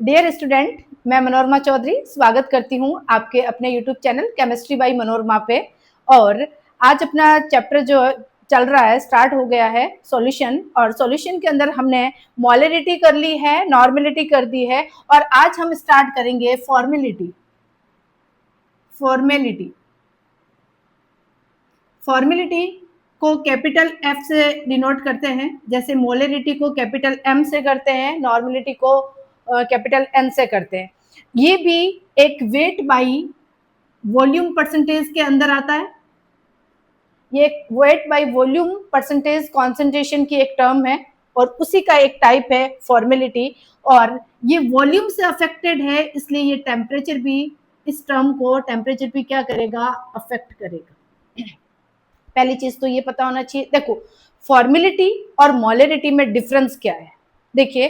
Dear student, मैं मनोरमा चौधरी स्वागत करती हूँ आपके अपने YouTube channel chemistry by Manorama पे। और आज अपना चैप्टर जो चल रहा है, स्टार्ट हो गया है सॉल्यूशन। और सॉल्यूशन के अंदर हमने मोलरिटी कर ली है, नॉर्मेलिटी कर दी है, और आज हम स्टार्ट करेंगे फॉर्मेलिटी। फॉर्मेलिटी फॉर्मेलिटी को कैपिटल एफ से डिनोट करते हैं, जैसे मोलरिटी को कैपिटल एम से करते हैं, नॉर्मेलिटी को कैपिटल एन से करते हैं। ये भी एक वेट बाई वॉल्यूम परसेंटेज के अंदर आता है। ये एक weight by volume percentage concentration की एक टर्म है और उसी का एक टाइप है फॉर्मेलिटी। और ये वॉल्यूम से अफेक्टेड है, इसलिए ये टेम्परेचर भी, इस टर्म को टेम्परेचर भी क्या करेगा, अफेक्ट करेगा। पहली चीज तो ये पता होना चाहिए। देखो, फॉर्मेलिटी और मोलरिटी में डिफरेंस क्या है। देखिए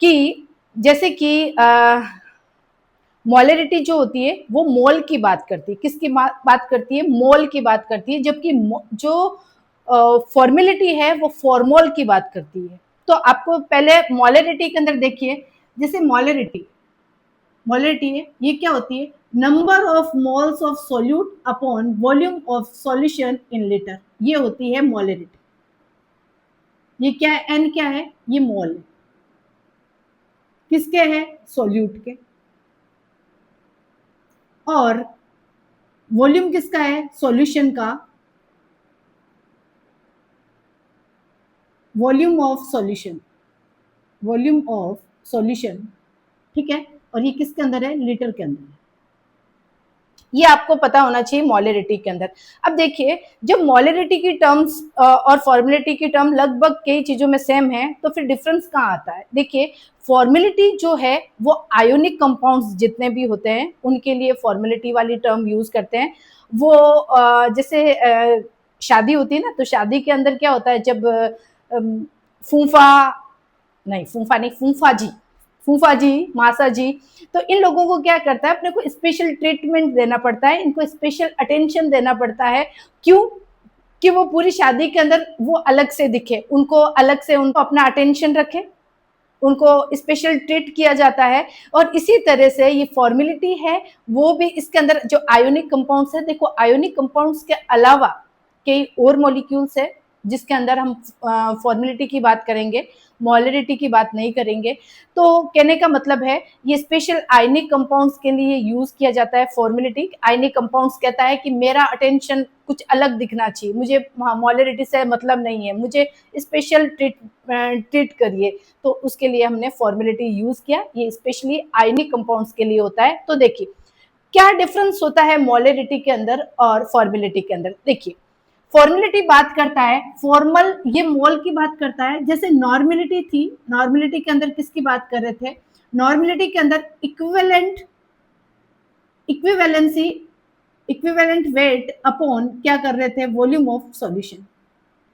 कि जैसे कि मोलरिटी जो होती है वो मोल की बात करती है। किसकी बात करती है? मोल की बात करती है। जबकि जो फॉर्मेलिटी है वो फॉर्मोल की बात करती है। तो आपको पहले मोलरिटी के अंदर देखिए, जैसे मोलरिटी मोलरिटी है, ये क्या होती है? Number of moles of solute upon volume of solution in litre, ये होती है मोलरिटी। ये क्या है? एन क्या है? ये मोल है। किसके है? सोल्यूट के। और वॉल्यूम किसका है? सॉल्यूशन का। Volume of solution, volume of solution, ठीक है। और ये किसके अंदर है? लीटर के अंदर है। ये आपको पता होना चाहिए मोलरिटी के अंदर। अब देखिए, जब मोलरिटी की टर्म्स और फॉर्मेलिटी की टर्म लगभग कई चीजों में सेम है, तो फिर डिफरेंस कहाँ आता है? देखिए, फॉर्मेलिटी जो है वो आयोनिक कंपाउंड्स जितने भी होते हैं उनके लिए फॉर्मेलिटी वाली टर्म यूज करते हैं। वो जैसे शादी होती है ना, तो शादी के अंदर क्या होता है, जब फूफा नहीं, फूफा नहीं, फूफा जी, फूफा जी, मासा जी, तो इन लोगों को क्या करता है, अपने को स्पेशल ट्रीटमेंट देना पड़ता है, इनको स्पेशल अटेंशन देना पड़ता है। क्यों? कि वो पूरी शादी के अंदर वो अलग से दिखे, उनको अलग से, उनको अपना अटेंशन रखे, उनको स्पेशल ट्रीट किया जाता है। और इसी तरह से ये फॉर्मेलिटी है, वो भी इसके अंदर जो आयोनिक कंपाउंड्स है, देखो आयोनिक कंपाउंड्स के अलावा कई और मॉलिक्यूल्स है जिसके अंदर हम फॉर्मेलिटी की बात करेंगे, मोलरिटी की बात नहीं करेंगे। तो कहने का मतलब है, ये स्पेशल आयनिक कंपाउंड्स के लिए यूज किया जाता है फॉर्मेलिटी। आयनिक कंपाउंड्स कहता है कि मेरा अटेंशन कुछ अलग दिखना चाहिए, मुझे मोलरिटी से मतलब नहीं है, मुझे स्पेशल ट्रीट करिए, तो उसके लिए हमने फॉर्मेलिटी यूज किया। ये स्पेशली आयनिक कंपाउंड्स के लिए होता है। तो देखिए क्या डिफरेंस होता है मोलरिटी के अंदर और फॉर्मेलिटी के अंदर। देखिए, फॉर्मेलिटी बात करता है फॉर्मल, ये मोल की बात करता है। जैसे नॉर्मेलिटी थी, नॉर्मेलिटी के अंदर किसकी बात कर रहे थे? नॉर्मेलिटी के अंदर equivalent, equivalency, equivalent weight upon क्या कर रहे थे? Volume of solution.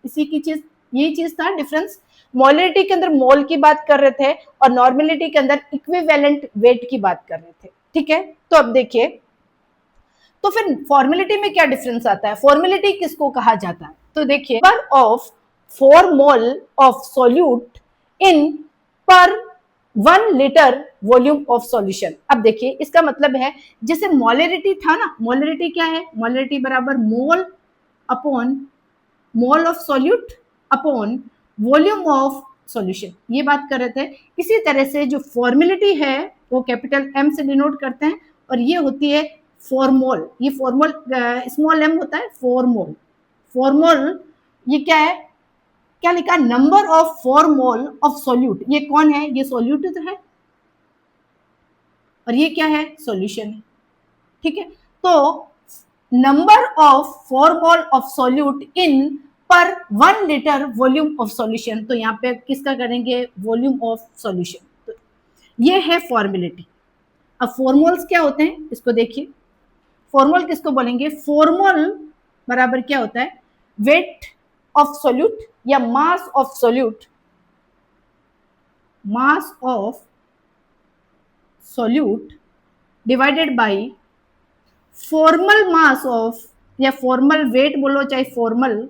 इसी की चीज, यही चीज था डिफरेंस। मोलरिटी के अंदर मोल की बात कर रहे थे और नॉर्मेलिटी के अंदर इक्विवेलेंट वेट की बात कर रहे थे, ठीक है। तो अब देखिए, तो फिर फॉर्मेलिटी में क्या डिफरेंस आता है? फॉर्मेलिटी किसको कहा जाता है? तो देखिए, number of 4 mole of solute in per 1 litre volume of solution. अब देखिए इसका मतलब है, जैसे मोलरिटी था ना, मोलरिटी क्या है? मोलरिटी बराबर mole upon mole of solute upon volume of solution, ये बात कर रहे थे। इसी तरह से जो फॉर्मेलिटी है वो कैपिटल एम से डिनोट करते हैं और ये होती है फॉर्मोल। ये फॉर्मोल स्मॉल एम होता है, फॉर्मोल। फॉर्मोल ये क्या है? क्या लिखा? Number of formula of solute. ये कौन है? ये सोल्यूट है और ये क्या है? सॉल्यूशन है, ठीक है। तो number of formula of solute in per 1 litre volume of solution, तो यहाँ पे किसका करेंगे? Volume of solution. तो ये है फॉर्मेलिटी। अब फॉर्मोल्स क्या होते हैं इसको देखिए। फॉर्मोल किसको बोलेंगे? फॉर्मोल बराबर क्या होता है? वेट ऑफ सोल्यूट या मास of solute, mass of solute divided bye formal mass of, या फॉर्मल वेट बोलो चाहे formal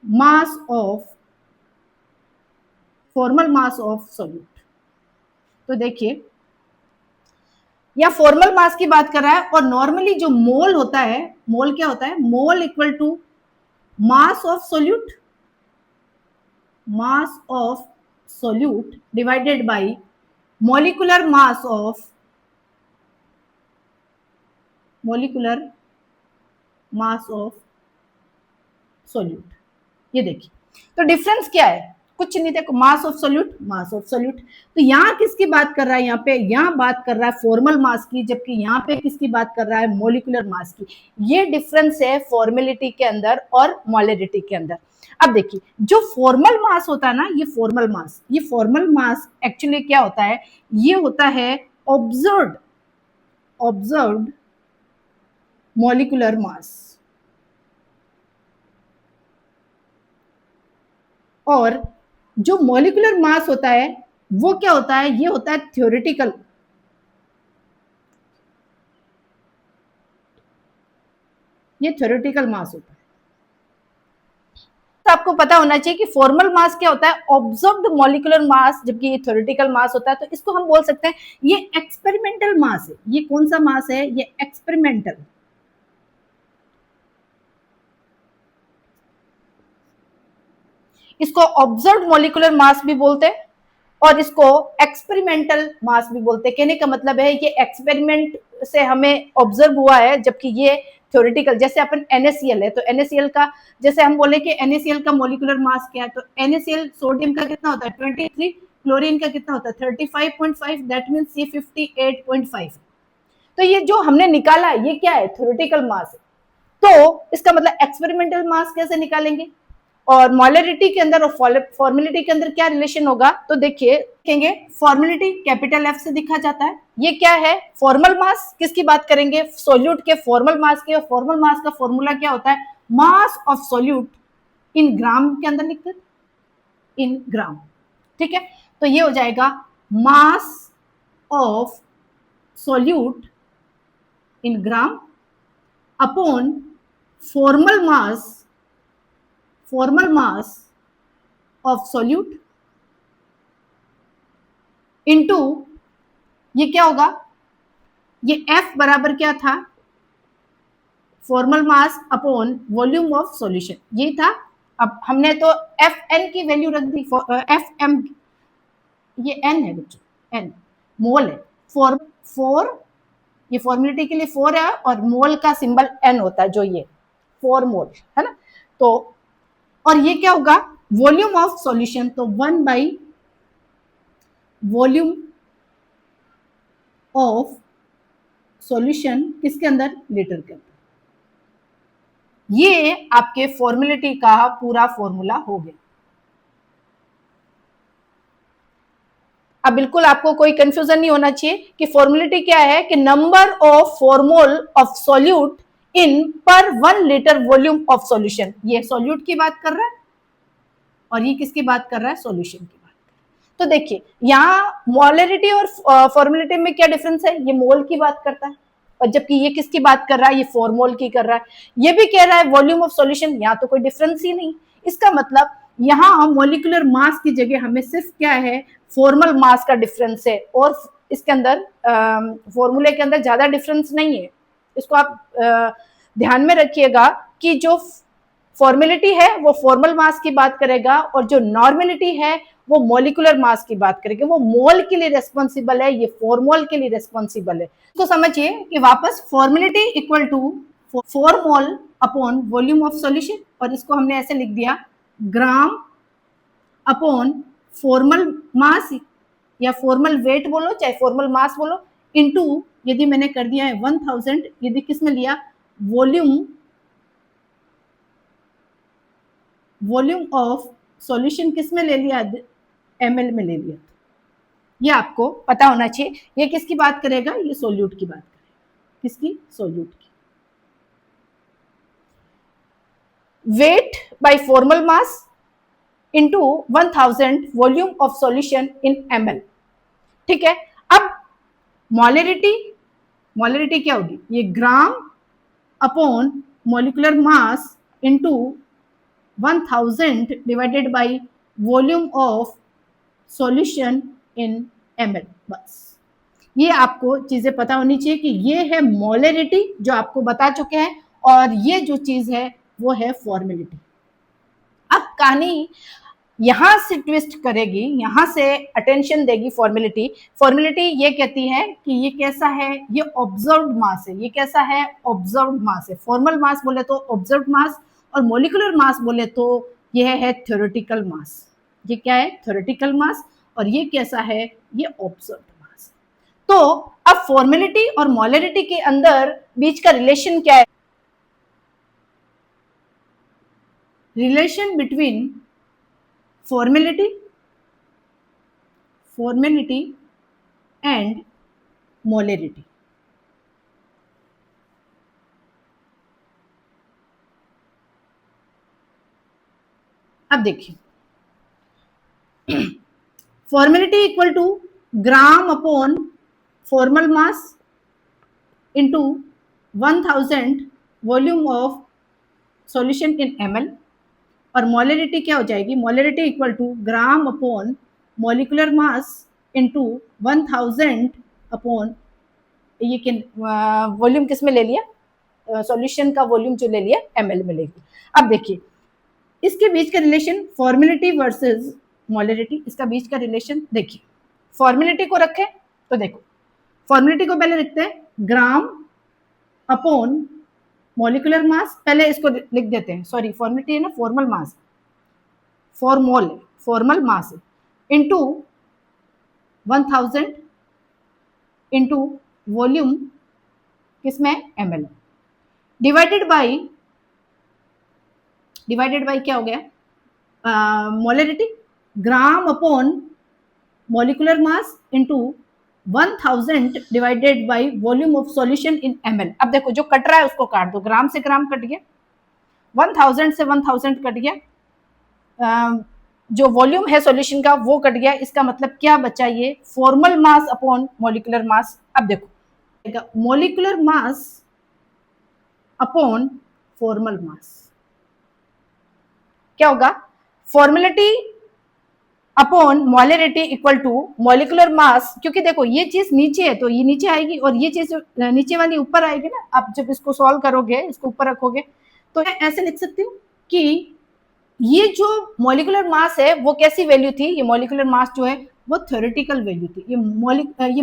mass of, formal mass of solute. तो देखिए या फॉर्मल मास की बात कर रहा है, और नॉर्मली जो मोल होता है, मोल क्या होता है, mole equal to mass of solute, mass of solute divided by molecular mass of, molecular mass of solute. ये देखिए, तो डिफरेंस क्या है, कुछ नहीं, देखो mass of solute, mass of solute. तो यहाँ किसकी बात कर रहा है, यहाँ पे यहाँ बात कर रहा है फॉर्मल मास की, जबकि यहाँ पे किसकी बात कर रहा है, मोलिकुलर मास की। ये डिफरेंस है फॉर्मेलिटी के अंदर और मोलरिटी के अंदर। अब देखिए जो फॉर्मल मास होता है ना, ये फॉर्मल मास, ये फॉर्मल मास एक्चुअली क्या होता है, ये होता है ऑब्जर्व्ड, ऑब्जर्व्ड मोलिकुलर मास। और जो मॉलिक्यूलर मास होता है वो क्या होता है, ये होता है थ्योरेटिकल, ये थ्योरेटिकल मास होता है। तो आपको पता होना चाहिए कि फॉर्मल मास क्या होता है, ऑब्जर्व्ड मॉलिक्यूलर मास, जबकि ये थ्योरेटिकल मास होता है। तो इसको हम बोल सकते हैं ये एक्सपेरिमेंटल मास है। ये कौन सा मास है, ये एक्सपेरिमेंटल, इसको ऑब्जर्व्ड मॉलिक्यूलर मास भी बोलते हैं और इसको एक्सपेरिमेंटल मास भी बोलते हैं। कहने का मतलब है ये एक्सपेरिमेंट से हमें ऑब्जर्व हुआ है, जबकि ये थ्योरेटिकल, जैसे अपन NaCl है तो NaCl का, जैसे हम बोले कि NaCl का मॉलिक्यूलर मास क्या है, तो NaCl सोडियम का कितना होता है 23, क्लोरीन का कितना होता है 35.5, दैट मीन्स ये 58.5। तो ये जो हमने निकाला है ये क्या है, थ्योरेटिकल मास है। तो इसका मतलब एक्सपेरिमेंटल मास कैसे निकालेंगे, और मोलरिटी के अंदर और फॉर्मेलिटी के अंदर क्या रिलेशन होगा, तो देखिए देखेंगे फॉर्मेलिटी कैपिटल F से दिखा जाता है। ये क्या है, फॉर्मल मास, किसकी बात करेंगे, सोल्यूट के फॉर्मल मास की। और फॉर्मल मास का फॉर्मूला क्या होता है, मास ऑफ सोल्यूट इन ग्राम के अंदर लिखते, इन ग्राम, ठीक है। तो ये हो जाएगा मास of solute in gram upon formal mass, formal mass of solute into, ये क्या होगा, ये F बराबर क्या था, formal mass upon volume of solution, ये था। अब हमने तो Fn की वैल्यू रख दी, Fm, ये n है बच्चों, n मोल है, फोर ये फॉर्मेलिटी के लिए 4 है, और मोल का सिंबल n होता है, जो ये 4 मोल है ना। तो और ये क्या होगा, वॉल्यूम ऑफ सॉल्यूशन, तो 1 बाई वॉल्यूम ऑफ सॉल्यूशन किसके अंदर, लीटर के अंदर। ये आपके फॉर्मेलिटी का पूरा फॉर्मूला हो गया। अब बिल्कुल आपको कोई कंफ्यूजन नहीं होना चाहिए कि फॉर्मेलिटी क्या है, कि number of formula of solute in per 1 litre volume of solution. ये सॉल्यूट की बात कर रहा है और ये किसकी बात कर रहा है, सॉल्यूशन की बात। तो देखिए यहाँ मोलरिटी और फॉर्मेलिटी में क्या डिफरेंस है, ये मोल की बात करता है, और जबकि ये किसकी बात कर रहा है, ये फॉर्मोल की कर रहा है। ये भी कह रहा है वॉल्यूम ऑफ सॉल्यूशन, यहाँ तो कोई डिफरेंस ही नहीं। इसका मतलब यहाँ मॉलिक्यूलर मास की जगह हमें सिर्फ क्या है, फॉर्मल मास का डिफरेंस है, और इसके अंदर फॉर्मूले के अंदर ज्यादा डिफरेंस नहीं है। इसको आप ध्यान में रखिएगा कि जो फॉर्मेलिटी है वो फॉर्मल मास की बात करेगा, और जो नॉर्मेलिटी है वो मॉलिक्यूलर मास की बात करेंगे। वो मोल के लिए रेस्पॉन्सिबल है, ये फॉर्मोल के लिए रेस्पॉन्सिबल है। इसको समझिए कि वापस formality equal to 4 mole upon volume of solution, और इसको हमने ऐसे लिख दिया ग्राम अपॉन फॉर्मल मास या फॉर्मल वेट बोलो चाहे फॉर्मल मास बोलो, इनटू यदि मैंने कर दिया है 1000, यदि किस में लिया, वॉल्यूम ऑफ सॉल्यूशन किस में ले लिया, ml में ले लिया। ये आपको पता होना चाहिए। ये किसकी बात करेगा, ये सोल्यूट की बात करेगा, किसकी, सोल्यूट की। Weight by formal mass into 1000 volume of solution in ml, ठीक है। अब मोलरिटी, मोलरिटी क्या होगी, ये ग्राम upon molecular mass into 1000 divided by volume of solution in ml, बस ये आपको चीजें पता होनी चाहिए कि ये है मोलरिटी जो आपको बता चुके हैं, और ये जो चीज है वो है फॉर्मेलिटी। अब कहानी यहां से ट्विस्ट करेगी, यहां से अटेंशन देगी फॉर्मेलिटी। फॉर्मेलिटी ये कहती है कि ये कैसा है, ये ऑब्जर्व्ड मास है। ये कैसा है, ऑब्जर्व्ड मास है। फॉर्मल मास बोले तो ऑब्जर्व्ड मास, और मोलिकुलर मास बोले तो यह है थ्योरेटिकल मास। ये क्या है, थ्योरेटिकल मास, और ये कैसा है, ये ऑब्जर्व्ड मास। तो अब फॉर्मेलिटी और मोलरिटी के अंदर बीच का रिलेशन क्या है, relation between formality and molarity। अब देखिए, formality equal to gram upon formal mass into 1000 volume of solution in ml, और मोलरिटी क्या हो जाएगी, molarity equal to gram upon molecular mass into 1000 upon ये वॉल्यूम किस में ले लिया, सॉल्यूशन का वॉल्यूम जो ले लिया ml में ले लिया। अब देखिए इसके बीच का रिलेशन फॉर्मेलिटी वर्सेस मोलरिटी, इसका बीच का रिलेशन देखिए। फॉर्मेलिटी को रखें तो देखो, फॉर्मेलिटी को पहले लिखते हैं ग्राम अपॉन मॉलिकुलर मास, पहले इसको लिख देते हैं, सॉरी फॉर्मेलिटी है ना formal mass, formal mass into 1000 into volume किसमें, ml, डिवाइडेड बाई क्या हो गया, molarity, gram upon molecular mass into 1000 divided by volume of solution in ml। अब देखो जो कट रहा है उसको काट दो, ग्राम से ग्राम कट गया, 1000 से 1000 कट गया, जो वॉल्यूम है सॉल्यूशन का वो कट गया। इसका मतलब क्या बचा, ये formal mass upon molecular mass. अब देखो molecular mass upon formal mass क्या होगा, formality upon molarity equal to molecular mass, क्योंकि देखो ये चीज नीचे है तो ये नीचे आएगी, और ये चीज नीचे वाली ऊपर आएगी ना। आप जब इसको सॉल्व करोगे, इसको ऊपर रखोगे, तो मैं ऐसे लिख सकती हूँ कि ये जो मॉलिकुलर मास है वो कैसी वैल्यू थी, ये मॉलिकुलर मास जो है वो थ्योरेटिकल वैल्यू थी। ये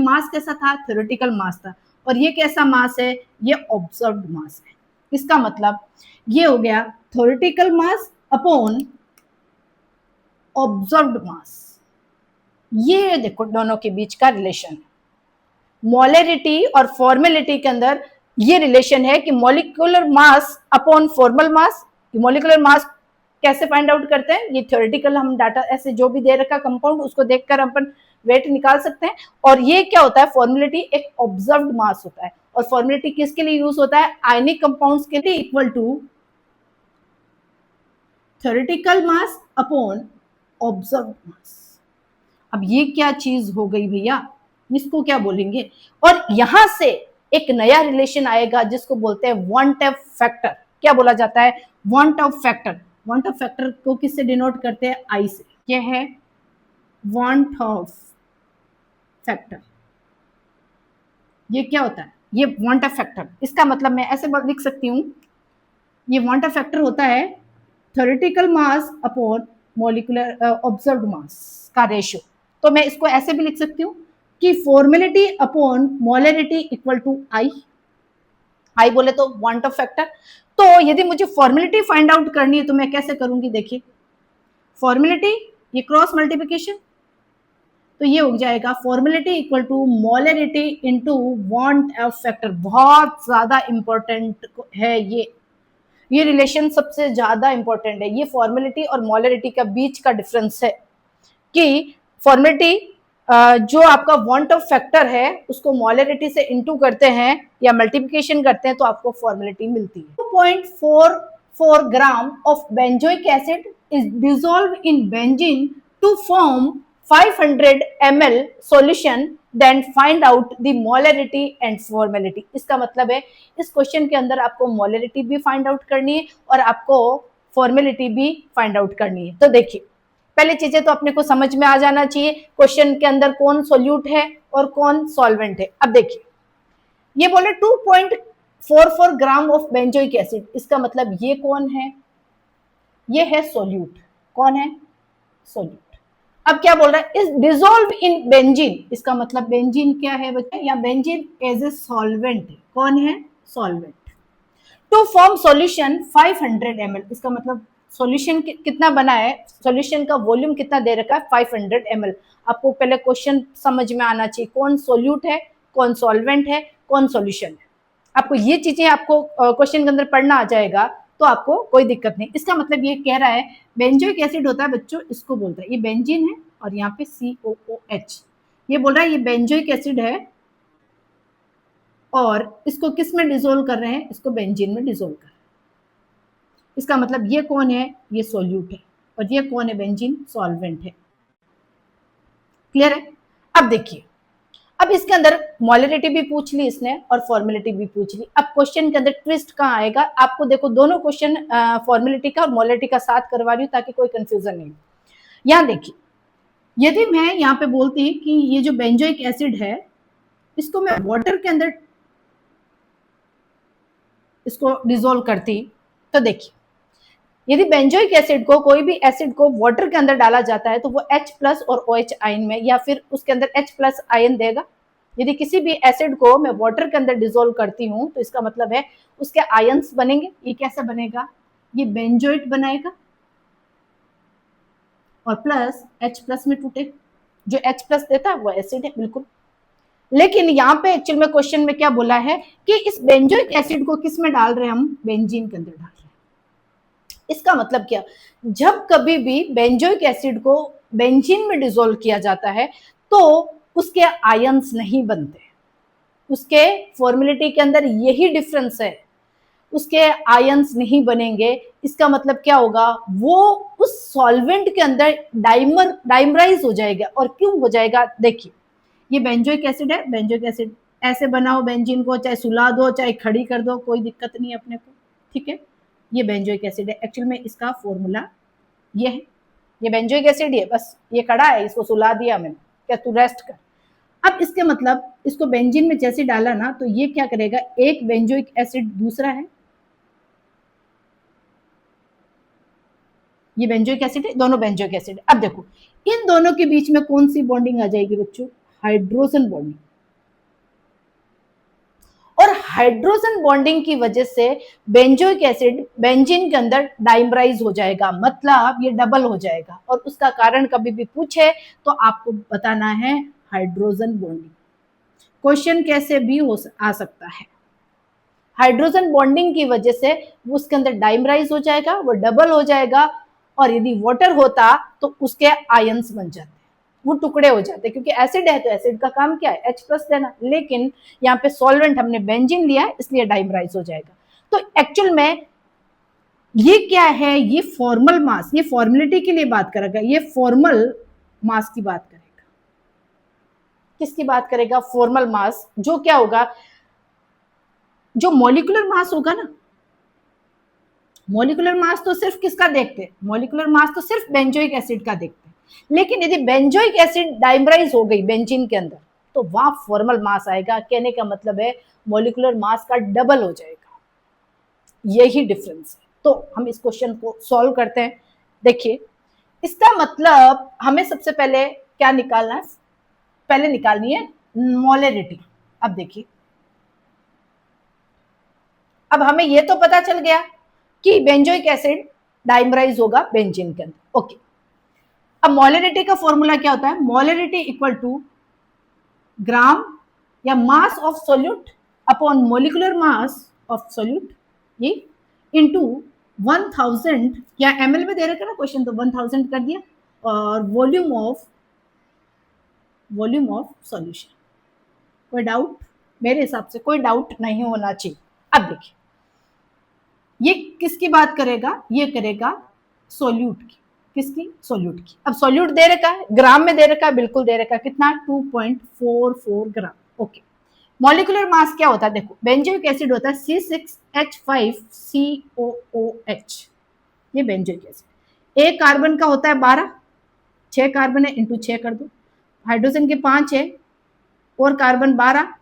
मास कैसा था, थ्योरेटिकल मास था, और ये कैसा मास है, ये ऑब्जर्व्ड मास है। इसका मतलब ये हो गया थ्योरेटिकल मास अपॉन ऑब्जर्व्ड मास। ये देखो दोनों के बीच का रिलेशन, मोलरिटी और फॉर्मेलिटी के अंदर ये रिलेशन है कि मॉलिक्यूलर मास अपॉन फॉर्मल मास। मॉलिक्यूलर मास कैसे फाइंड आउट करते हैं, ये थ्योरेटिकल हम डाटा ऐसे जो भी दे रखा कंपाउंड उसको देखकर अपन वेट निकाल सकते हैं। और ये क्या होता है, फॉर्मेलिटी एक ऑब्जर्व्ड मास होता है। और फॉर्मेलिटी किसके लिए यूज होता है, आयनिक कंपाउंड्स के लिए, equal to theoretical mass upon observed mass. अब ये क्या चीज हो गई भैया, इसको क्या बोलेंगे, और यहां से एक नया रिलेशन आएगा जिसको बोलते हैं वांट ऑफ फैक्टर। क्या बोला जाता है, want of factor. Want of factor को किससे डिनोट करते हैं, आई से। यह है वांट ऑफ फैक्टर। ये क्या होता है, ये वांट ऑफ फैक्टर, इसका मतलब मैं ऐसे लिख सकती हूँ, ये वांट ऑफ फैक्टर होता है theoretical mass upon molecular observed mass का रेशियो। तो मैं इसको ऐसे भी लिख सकती हूँ कि formality upon molarity equal to I बोले तो वांट ऑफ फैक्टर। तो यदि मुझे फॉर्मेलिटी फाइंड आउट करनी है तो मैं कैसे करूंगी, देखिए फॉर्मेलिटी ये क्रॉस मल्टीप्लिकेशन, तो ये हो जाएगा formality equal to molarity into want of factor. बहुत ज्यादा इंपॉर्टेंट है ये रिलेशन सबसे ज्यादा इंपॉर्टेंट है। ये फॉर्मेलिटी और मोलरिटी का बीच का डिफरेंस है कि फॉर्मेलिटी जो आपका वांट ऑफ फैक्टर है उसको मोलरिटी से इनटू करते हैं या मल्टीप्लिकेशन करते हैं तो आपको फॉर्मेलिटी मिलती है। 2.44 gram of benzoic acid is dissolve in benzene to form 500 ml solution, then find out the molarity and formality. इसका मतलब है इस क्वेश्चन के अंदर आपको मोलरिटी भी फाइंड आउट करनी है और आपको फॉर्मेलिटी भी फाइंड आउट करनी है। तो देखिए पहले चीजें तो अपने को समझ में आ जाना चाहिए, क्वेश्चन के अंदर कौन सोल्यूट है और कौन सॉल्वेंट है। अब देखिए ये बोले 2.44 ग्राम ऑफ बेंजोइक एसिड, इसका मतलब ये कौन है, ये है सोल्यूट। कौन है, सोल्यूट। अब क्या बोल रहा है, इज डिसॉल्व इन बेंजीन, इसका मतलब बेंजीन क्या है बच्चे, या बेंजीन एज ए सॉल्वेंट, कौन है, solvent. To form solution 500 ml, इसका मतलब सॉल्यूशन कितना बना है, सॉल्यूशन का वॉल्यूम कितना दे रखा है, 500 ml। आपको पहले क्वेश्चन समझ में आना चाहिए, कौन सोल्यूट है, कौन सॉल्वेंट है, कौन सॉल्यूशन है। आपको ये चीजें आपको क्वेश्चन के अंदर पढ़ना आ जाएगा तो आपको कोई दिक्कत नहीं। इसका मतलब ये कह रहा है बेंजोइक एसिड होता है बच्चों, इसको बोलता है, ये बेंजीन है और यहाँ पे COOH, ये बोल रहा है ये बेंजोइक एसिड है और इसको किस में डिसोल्व कर रहे हैं, इसको बेंजीन में डिसोल्व कर रहे हैं। इसका मतलब ये कौन है, ये सोल्यूट है और ये कौन है, बेंजीन, सॉल्वेंट है। क्लियर है। अब देखिए, अब इसके अंदर मोलरिटी भी पूछ ली इसने और फॉर्मेलिटी भी पूछ ली। अब क्वेश्चन के अंदर ट्विस्ट कहाँ आएगा, आपको देखो दोनों क्वेश्चन फॉर्मेलिटी का और मोलरिटी का साथ करवा रही हूँ ताकि कोई कंफ्यूजन नहीं। यहाँ देखिए, यदि मैं यहाँ पे बोलती कि ये जो बेंजोइक एसिड है इसको मैं वाटर के अंदर इसको डिसोल्व करती, तो देखिए यदि बेंजोइक एसिड को, कोई भी एसिड को वाटर के अंदर डाला जाता है तो वो H+ और OH आयन में, या फिर उसके अंदर H+ आयन देगा। यदि किसी भी एसिड को मैं वाटर के अंदर डिसोल्व करती हूँ तो इसका मतलब है उसके आयन्स बनेंगे। ये कैसे बनेगा, ये बेंजोइट बनाएगा और प्लस H+ में टूटे, जो H+ देता है वो एसिड है बिल्कुल। लेकिन यहाँ पे एक्चुअल में क्वेश्चन में क्या बोला है कि इस बेंजोइक एसिड को किस में डाल रहे हैं हम, बेंजीन के अंदर डाल रहे हैं। इसका मतलब क्या, जब कभी भी बेंजोइक एसिड को बेंजीन में डिसोल्व किया जाता है तो उसके आयन्स नहीं बनते, उसके फॉर्मेलिटी के अंदर यही डिफरेंस है, उसके आयन्स नहीं बनेंगे। इसका मतलब क्या होगा, वो उस सॉल्वेंट के अंदर डाइमराइज हो जाएगा। और क्यों हो जाएगा, देखिए ये बेंजोइक एसिड है, बेंजोइक एसिड ऐसे बनाओ बेंजीन को, चाहे सुला दो चाहे खड़ी कर दो, कोई दिक्कत नहीं है अपने को, ठीक है। ये बेंजोइक एसिड है, एक्चुअल में इसका फॉर्मूला ये है, ये बेंजोइक एसिड है, बस ये खड़ा है, इसको सुला दिया मैंने, क्या तू रेस्ट कर। अब इसके मतलब इसको बेंजीन में जैसे डाला ना तो ये क्या करेगा, एक बेंजोइक एसिड दूसरा है, ये बेंजोइक एसिड है, दोनों बेंजोइक एसिड। अब देखो इन दोनों के बीच में कौन सी बॉन्डिंग आ जाएगी बच्चों, हाइड्रोजन बॉन्डिंग। और हाइड्रोजन बॉन्डिंग की वजह से बेंजोइक एसिड बेंजीन के अंदर डाइमराइज हो जाएगा, मतलब ये डबल हो जाएगा। और उसका कारण कभी भी पूछे तो आपको बताना है हाइड्रोजन बॉन्डिंग। क्वेश्चन कैसे भी आ सकता है, हाइड्रोजन बॉन्डिंग की वजह से वो उसके अंदर डाइमराइज हो जाएगा, वो डबल हो जाएगा। और यदि वाटर होता तो उसके आयंस बन जाते, वो टुकड़े हो जाते, क्योंकि एसिड है तो एसिड का काम क्या है, H+ देना। लेकिन यहाँ पे सॉल्वेंट हमने बेंजीन लिया है इसलिए डाइमराइज हो जाएगा। तो एक्चुअल में ये क्या है, ये फॉर्मल मास, ये फॉर्मेलिटी के लिए बात करेगा, ये फॉर्मल मास की बात करेगा। किसकी बात करेगा, फॉर्मल मास। जो क्या होगा, जो मॉलिक्यूलर मास होगा ना, मॉलिक्यूलर मास तो सिर्फ किसका देखते हैं, मॉलिक्यूलर मास तो सिर्फ बेंजोइक एसिड का देखते हैं। लेकिन यदि बेंजोइक एसिड डाइमराइज हो गई बेंजीन के अंदर तो वहां फॉर्मल मास आएगा। कहने का मतलब है मॉलिक्यूलर मास का डबल हो जाएगा, यही डिफरेंस है। तो हम इस क्वेश्चन को सॉल्व करते हैं। देखिए इसका मतलब हमें सबसे पहले क्या निकालना है, पहले निकालनी है मोलरिटी। अब देखिए, अब हमें यह तो पता चल गया कि बेंजोइक एसिड डाइमराइज होगा बेंजीन के अंदर, ओके। अब मोलरिटी का फॉर्मूला क्या होता है, मोलरिटी इक्वल टू ग्राम या मास of solute upon molecular mass of solute, ये इनटू 1000 या ml में दे रखा ना क्वेश्चन, तो 1000 कर दिया, और वॉल्यूम ऑफ सॉल्यूशन। कोई डाउट, मेरे हिसाब से कोई डाउट नहीं होना चाहिए। अब देखिए ये किसकी बात करेगा, ये करेगा सोल्यूट की, किसकी, सोल्यूट की। अब सोल्यूट दे रखा है, ग्राम में दे रखा है, बिल्कुल दे रखा है, कितना 2.44 ग्राम, ओके। मॉलिक्यूलर मास क्या होता है, देखो बेंजोइक एसिड होता है C6H5COOH, ये बेंजोइक एसिड। एक कार्बन का होता है 12 6 कार्बन है, इंटू 6 कर दो। हाइड्रोजन के 5 है और कार्बन 12,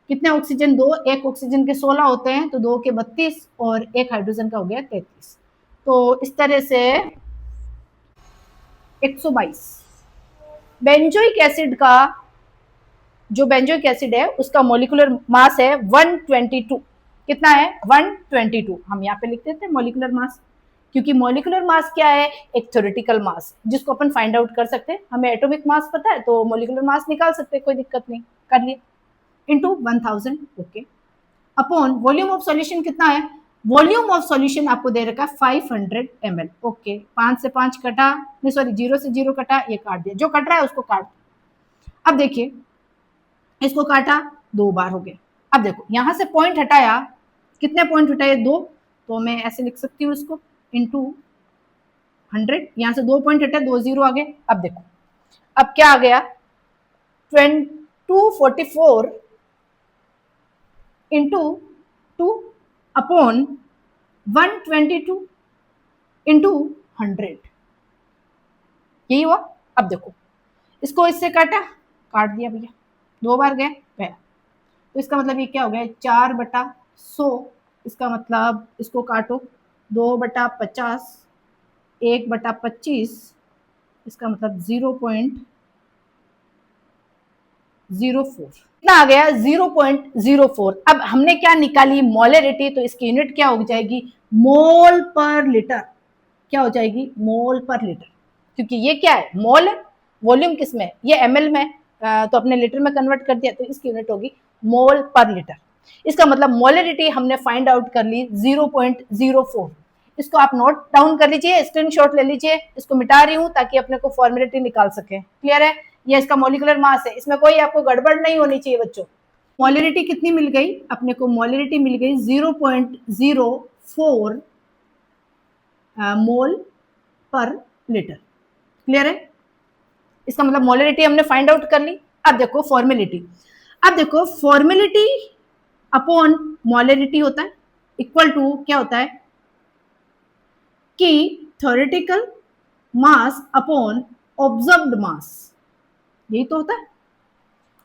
कितने ऑक्सीजन 2, एक ऑक्सीजन के 16 होते हैं, तो 2 के 32 और एक हाइड्रोजन का हो गया 33। तो इस तरह से 122। बेंजोइक एसिड का, जो बेंजोइक एसिड है उसका मॉलिक्यूलर मास है 122। कितना है? 122। हम यहाँ पे लिख देते हैं मॉलिक्यूलर मास, क्योंकि मॉलिक्यूलर मास क्या है? एक थ्योरेटिकल मास जिसको अपन फाइंड आउट कर सकते हैं। हमें एटॉमिक मास पता है तो मॉलिक्यूलर मास निकाल सकते हैं, कोई दिक्कत नहीं, कर लिए। Into 1000, okay, upon volume of solution कितना है? वॉल्यूम ऑफ सॉल्यूशन आपको दे रखा है 500 ml, ओके। 5 से 5 कटा, नहीं सॉरी 0 से 0 कटा, ये काट दिया, जो कट रहा है उसको काट। अब देखिए इसको काटा, 2 बार हो गया। अब देखो यहां से पॉइंट हटाया, कितने पॉइंट हटाए? 2, तो मैं ऐसे लिख सकती हूँ इसको, इंटू 100, यहां से 2 पॉइंट हटे, 2 0 आ गए। अब देखो अब क्या आ गया? 244 इंटू 2 अपॉन 122 इंटू 100, यही हुआ। अब देखो इसको इससे काटा, काट दिया भैया, 2 बार गया, तो इसका मतलब ये क्या हो गया? 4/100। इसका मतलब इसको काटो, 2/50, 1/25, इसका मतलब 0.04, कितना आ गया? 0.04। अब हमने क्या निकाली? मोलरिटी, तो इसकी यूनिट क्या हो जाएगी? मोल पर लीटर। क्या हो जाएगी? मोल पर लीटर, क्योंकि ये क्या है? मोल है। वॉल्यूम किस में? ये ml में, तो अपने लीटर में कन्वर्ट कर दिया, तो इसकी यूनिट होगी मोल पर लीटर। इसका मतलब मोलरिटी हमने फाइंड आउट कर ली 0.04। इसको आप नोट डाउन कर लीजिए, स्क्रीनशॉट ले लीजिए, इसको मिटा रही हूं ताकि अपने को फॉर्मेलिटी निकाल सके। क्लियर है? ये इसका मॉलिक्यूलर मास है, इसमें कोई आपको गड़बड़ नहीं होनी चाहिए बच्चों। मोलरिटी कितनी मिल गई अपने को? मोलरिटी मिल गई 0.04 मोल पर लीटर। क्लियर है? इसका मतलब मोलरिटी हमने फाइंड आउट कर ली। अब देखो फॉर्मेलिटी, अब देखो फॉर्मेलिटी अपॉन मोलरिटी होता है इक्वल टू क्या होता है कि थ्योरेटिकल मास अपॉन ऑब्जर्व्ड मास, यही तो होता है।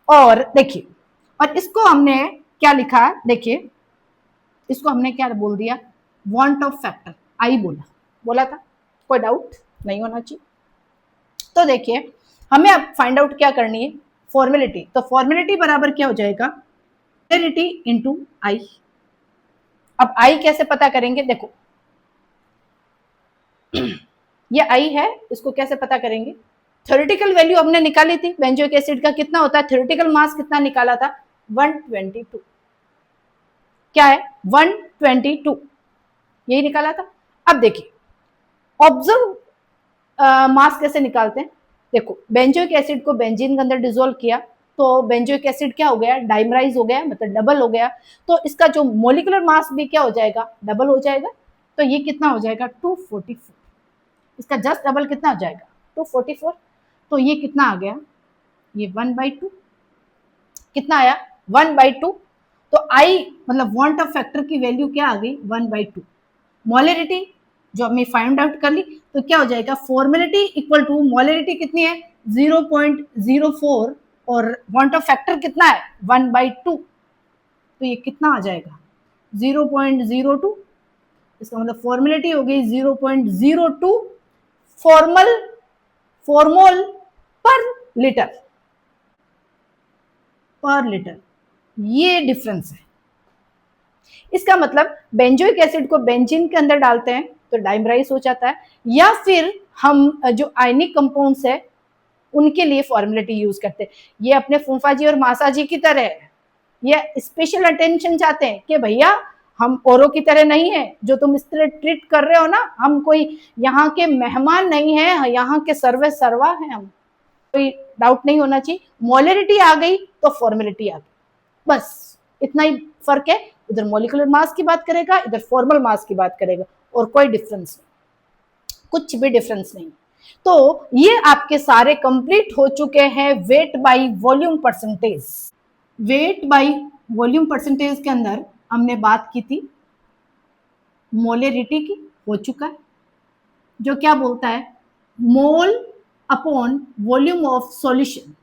और देखिए, और इसको हमने क्या लिखा? देखिए इसको हमने क्या बोल दिया? वांट ऑफ फैक्टर, आई बोला था, कोई डाउट नहीं होना चाहिए। तो देखिए हमें अब फाइंड आउट क्या करनी है? फॉर्मेलिटी। तो फॉर्मेलिटी बराबर क्या हो जाएगा? मोलरिटी इंटू आई। अब आई कैसे पता करेंगे? देखो ये आई है, इसको कैसे पता करेंगे? थ्योरेटिकल वैल्यू हमने निकाली थी बेंजोइक एसिड का, कितना होता है? थ्योरेटिकल मास कितना निकाला था? 122। क्या है? 122, यही निकाला था। अब देखिए ऑब्जर्व मास कैसे निकालते हैं? देखो बेंजोइक एसिड को बेंजीन के अंदर डिसोल्व किया, तो बेंजोइक एसिड क्या हो गया? डाइमराइज हो गया, मतलब डबल हो गया। तो इसका जो मोलिकुलर मास भी क्या हो जाएगा? डबल हो जाएगा। तो ये कितना हो जाएगा? 244। इसका जस्ट डबल कितना हो जाएगा? 244। तो ये कितना आ गया? ये 1/2। कितना आया? 1/2। तो आई मतलब वांट ऑफ फैक्टर की वैल्यू क्या आ गई? 1/2। मोलरिटी जो हमने फाइंड आउट कर ली, तो क्या हो जाएगा? फॉर्मेलिटी इक्वल टू मोलरिटी कितनी है? 0.04 और वांट ऑफ फैक्टर कितना है? 1/2। तो ये कितना आ जाएगा? 0.02। इसका मतलब फॉर्मेलिटी हो गई 0.02 फॉर्मोल पर लीटर। ये डिफरेंस है। इसका मतलब बेंजोइक एसिड को बेंजीन के अंदर डालते हैं तो डाइमराइज हो जाता है, या फिर हम जो आयनिक कंपाउंड्स है उनके लिए फॉर्मुलेटी यूज करते हैं। ये अपने फूफा जी और मासा जी की तरह है, ये स्पेशल अटेंशन चाहते हैं कि भैया हम औरों की तरह नहीं है, जो तुम इस तरह ट्रीट कर रहे हो ना, हम कोई यहाँ के मेहमान नहीं है, यहाँ के सर्वे सर्वा है हम। कोई डाउट नहीं होना चाहिए। मोलरिटी आ गई तो फॉर्मेलिटी आ गई, बस इतना ही फर्क है। इधर मॉलिक्यूलर मास की बात करेगा, इधर फॉर्मल मास की बात करेगा, और कोई डिफरेंस नहीं, कुछ भी डिफरेंस नहीं। तो ये आपके सारे कंप्लीट हो चुके हैं weight by volume percentage. Weight by volume percentage के अंदर हमने बात की थी मोलरिटी की, हो चुका है, जो क्या बोलता है? मोल upon volume of solution,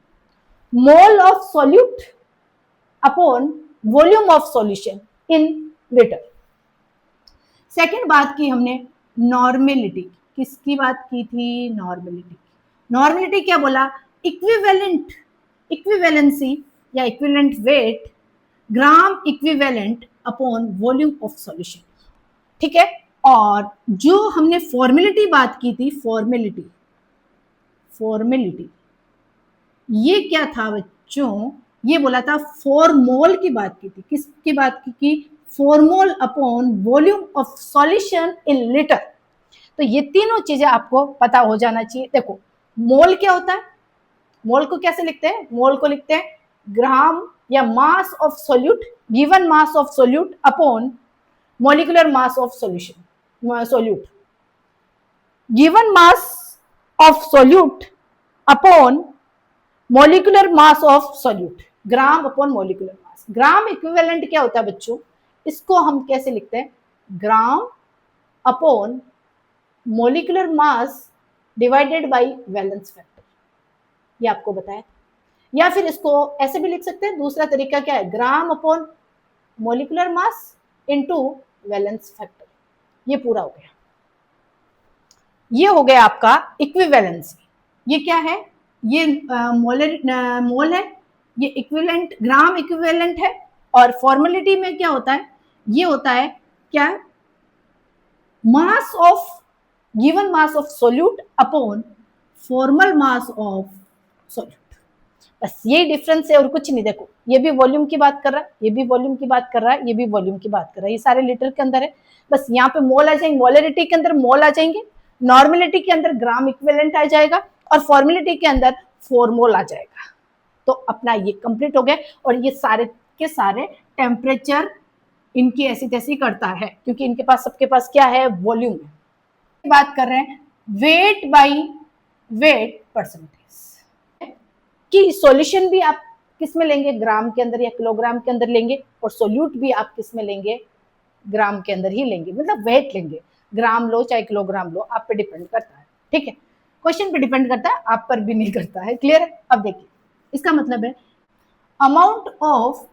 mole of solute upon volume of solution in litre. Second बात की हमने नॉर्मेलिटी, किसकी बात की थी? नॉर्मेलिटी। नॉर्मेलिटी क्या बोला? इक्विवेलेंट, इक्विवेलेंसी या equivalent weight gram equivalent upon volume of solution, ठीक है। और जो हमने फॉर्मेलिटी बात की थी, फॉर्मेलिटी, फॉर्मेलिटी ये क्या था बच्चों? ये बोला था फॉर्मोल की बात की थी। किसकी बात की? Formula upon volume of solution in litre. तो ये तीनों चीजें आपको पता हो जाना चाहिए। देखो मोल क्या होता है? मोल को कैसे लिखते हैं? मोल को लिखते हैं ग्राम या मास of solute, given mass of solute upon molecular mass of solution, solute, given mass of solute upon molecular mass of solute, gram upon molecular mass. Gram equivalent क्या होता है बच्चों? इसको हम कैसे लिखते हैं? ग्राम upon molecular mass divided by valence factor, ये आपको बताया। या फिर इसको ऐसे भी लिख सकते हैं, दूसरा तरीका क्या है? ग्राम upon molecular mass into valence factor. ये पूरा हो गया, ये हो गया आपका इक्विवेलेंसी। ये क्या है? ये मोल है, ये इक्विवेलेंट, ग्राम इक्विवेलेंट है। और फॉर्मेलिटी में क्या होता है? ये होता है क्या? Mass of, given mass of solute upon formal mass of solute. बस यही डिफरेंस है और कुछ नहीं। देखो ये भी वॉल्यूम की बात कर रहा है, ये भी वॉल्यूम की बात कर रहा है, ये भी वॉल्यूम की बात कर रहा है, ये सारे लीटर के अंदर है। बस यहाँ पे मोल आ जाएंगे, मोलरिटी के अंदर मोल आ जाएंगे, नॉर्मेलिटी के अंदर ग्राम इक्विवेलेंट आ जाएगा और फॉर्मेलिटी के अंदर फॉर्मोल आ जाएगा। तो अपना ये कंप्लीट हो गया। और ये सारे के सारे टेम्परेचर इनकी ऐसी तैसी करता है, क्योंकि इनके पास, सबके पास क्या है? वॉल्यूम है। बात कर रहे हैं वेट बाई वेट परसेंटेज, कि सॉल्यूशन भी आप किस में लेंगे? ग्राम के अंदर या किलोग्राम के अंदर लेंगे, और सोल्यूट भी आप किस में लेंगे? ग्राम के अंदर ही लेंगे, मतलब वेट लेंगे। ग्राम लो चाहे किलोग्राम लो, आप पे डिपेंड करता है, ठीक है। क्वेश्चन पे डिपेंड करता है, आप पर भी नहीं करता है। क्लियर है? अब देखिए इसका मतलब है amount of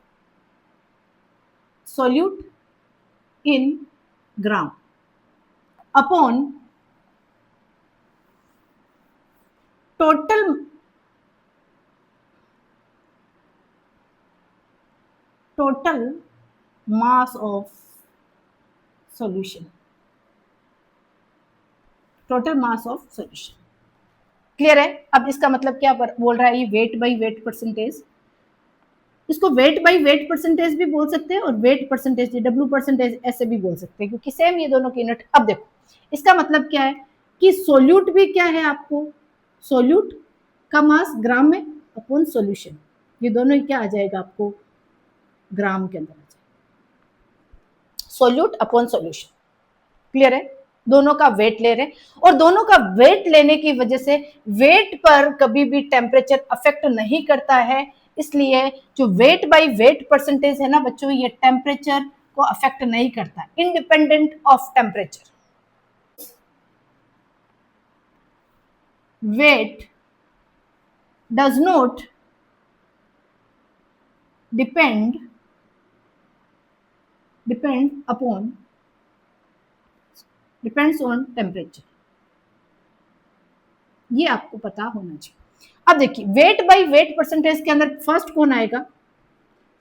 solute in gram upon total mass of solution, total mass of solution. Clear है? अब इसका मतलब क्या बोल रहा है? ये वेट बाई वेट परसेंटेज, इसको वेट बाई वेट परसेंटेज भी बोल सकते हैं और वेट परसेंटेज, डब्ल्यू परसेंटेज ऐसे भी बोल सकते हैं, क्योंकि सेम ये दोनों की यूनिट। अब देखो इसका मतलब क्या है कि सोल्यूट भी क्या है? आपको सोल्यूट का मास ग्राम में अपॉन सॉल्यूशन, ये दोनों क्या आ जाएगा आपको? ग्राम के अंदर आ जाएगा, सोल्यूट अपॉन सॉल्यूशन। क्लियर है? दोनों का वेट ले रहे हैं, और दोनों का वेट लेने की वजह से वेट पर कभी भी टेम्परेचर अफेक्ट नहीं करता है। इसलिए जो वेट बाय वेट परसेंटेज है ना बच्चों, ये टेम्परेचर को अफेक्ट नहीं करता, independent of temperature. Weight does not depends on temperature, ये आपको पता होना चाहिए। अब देखिए वेट बाय वेट परसेंटेज के अंदर फर्स्ट कौन आएगा?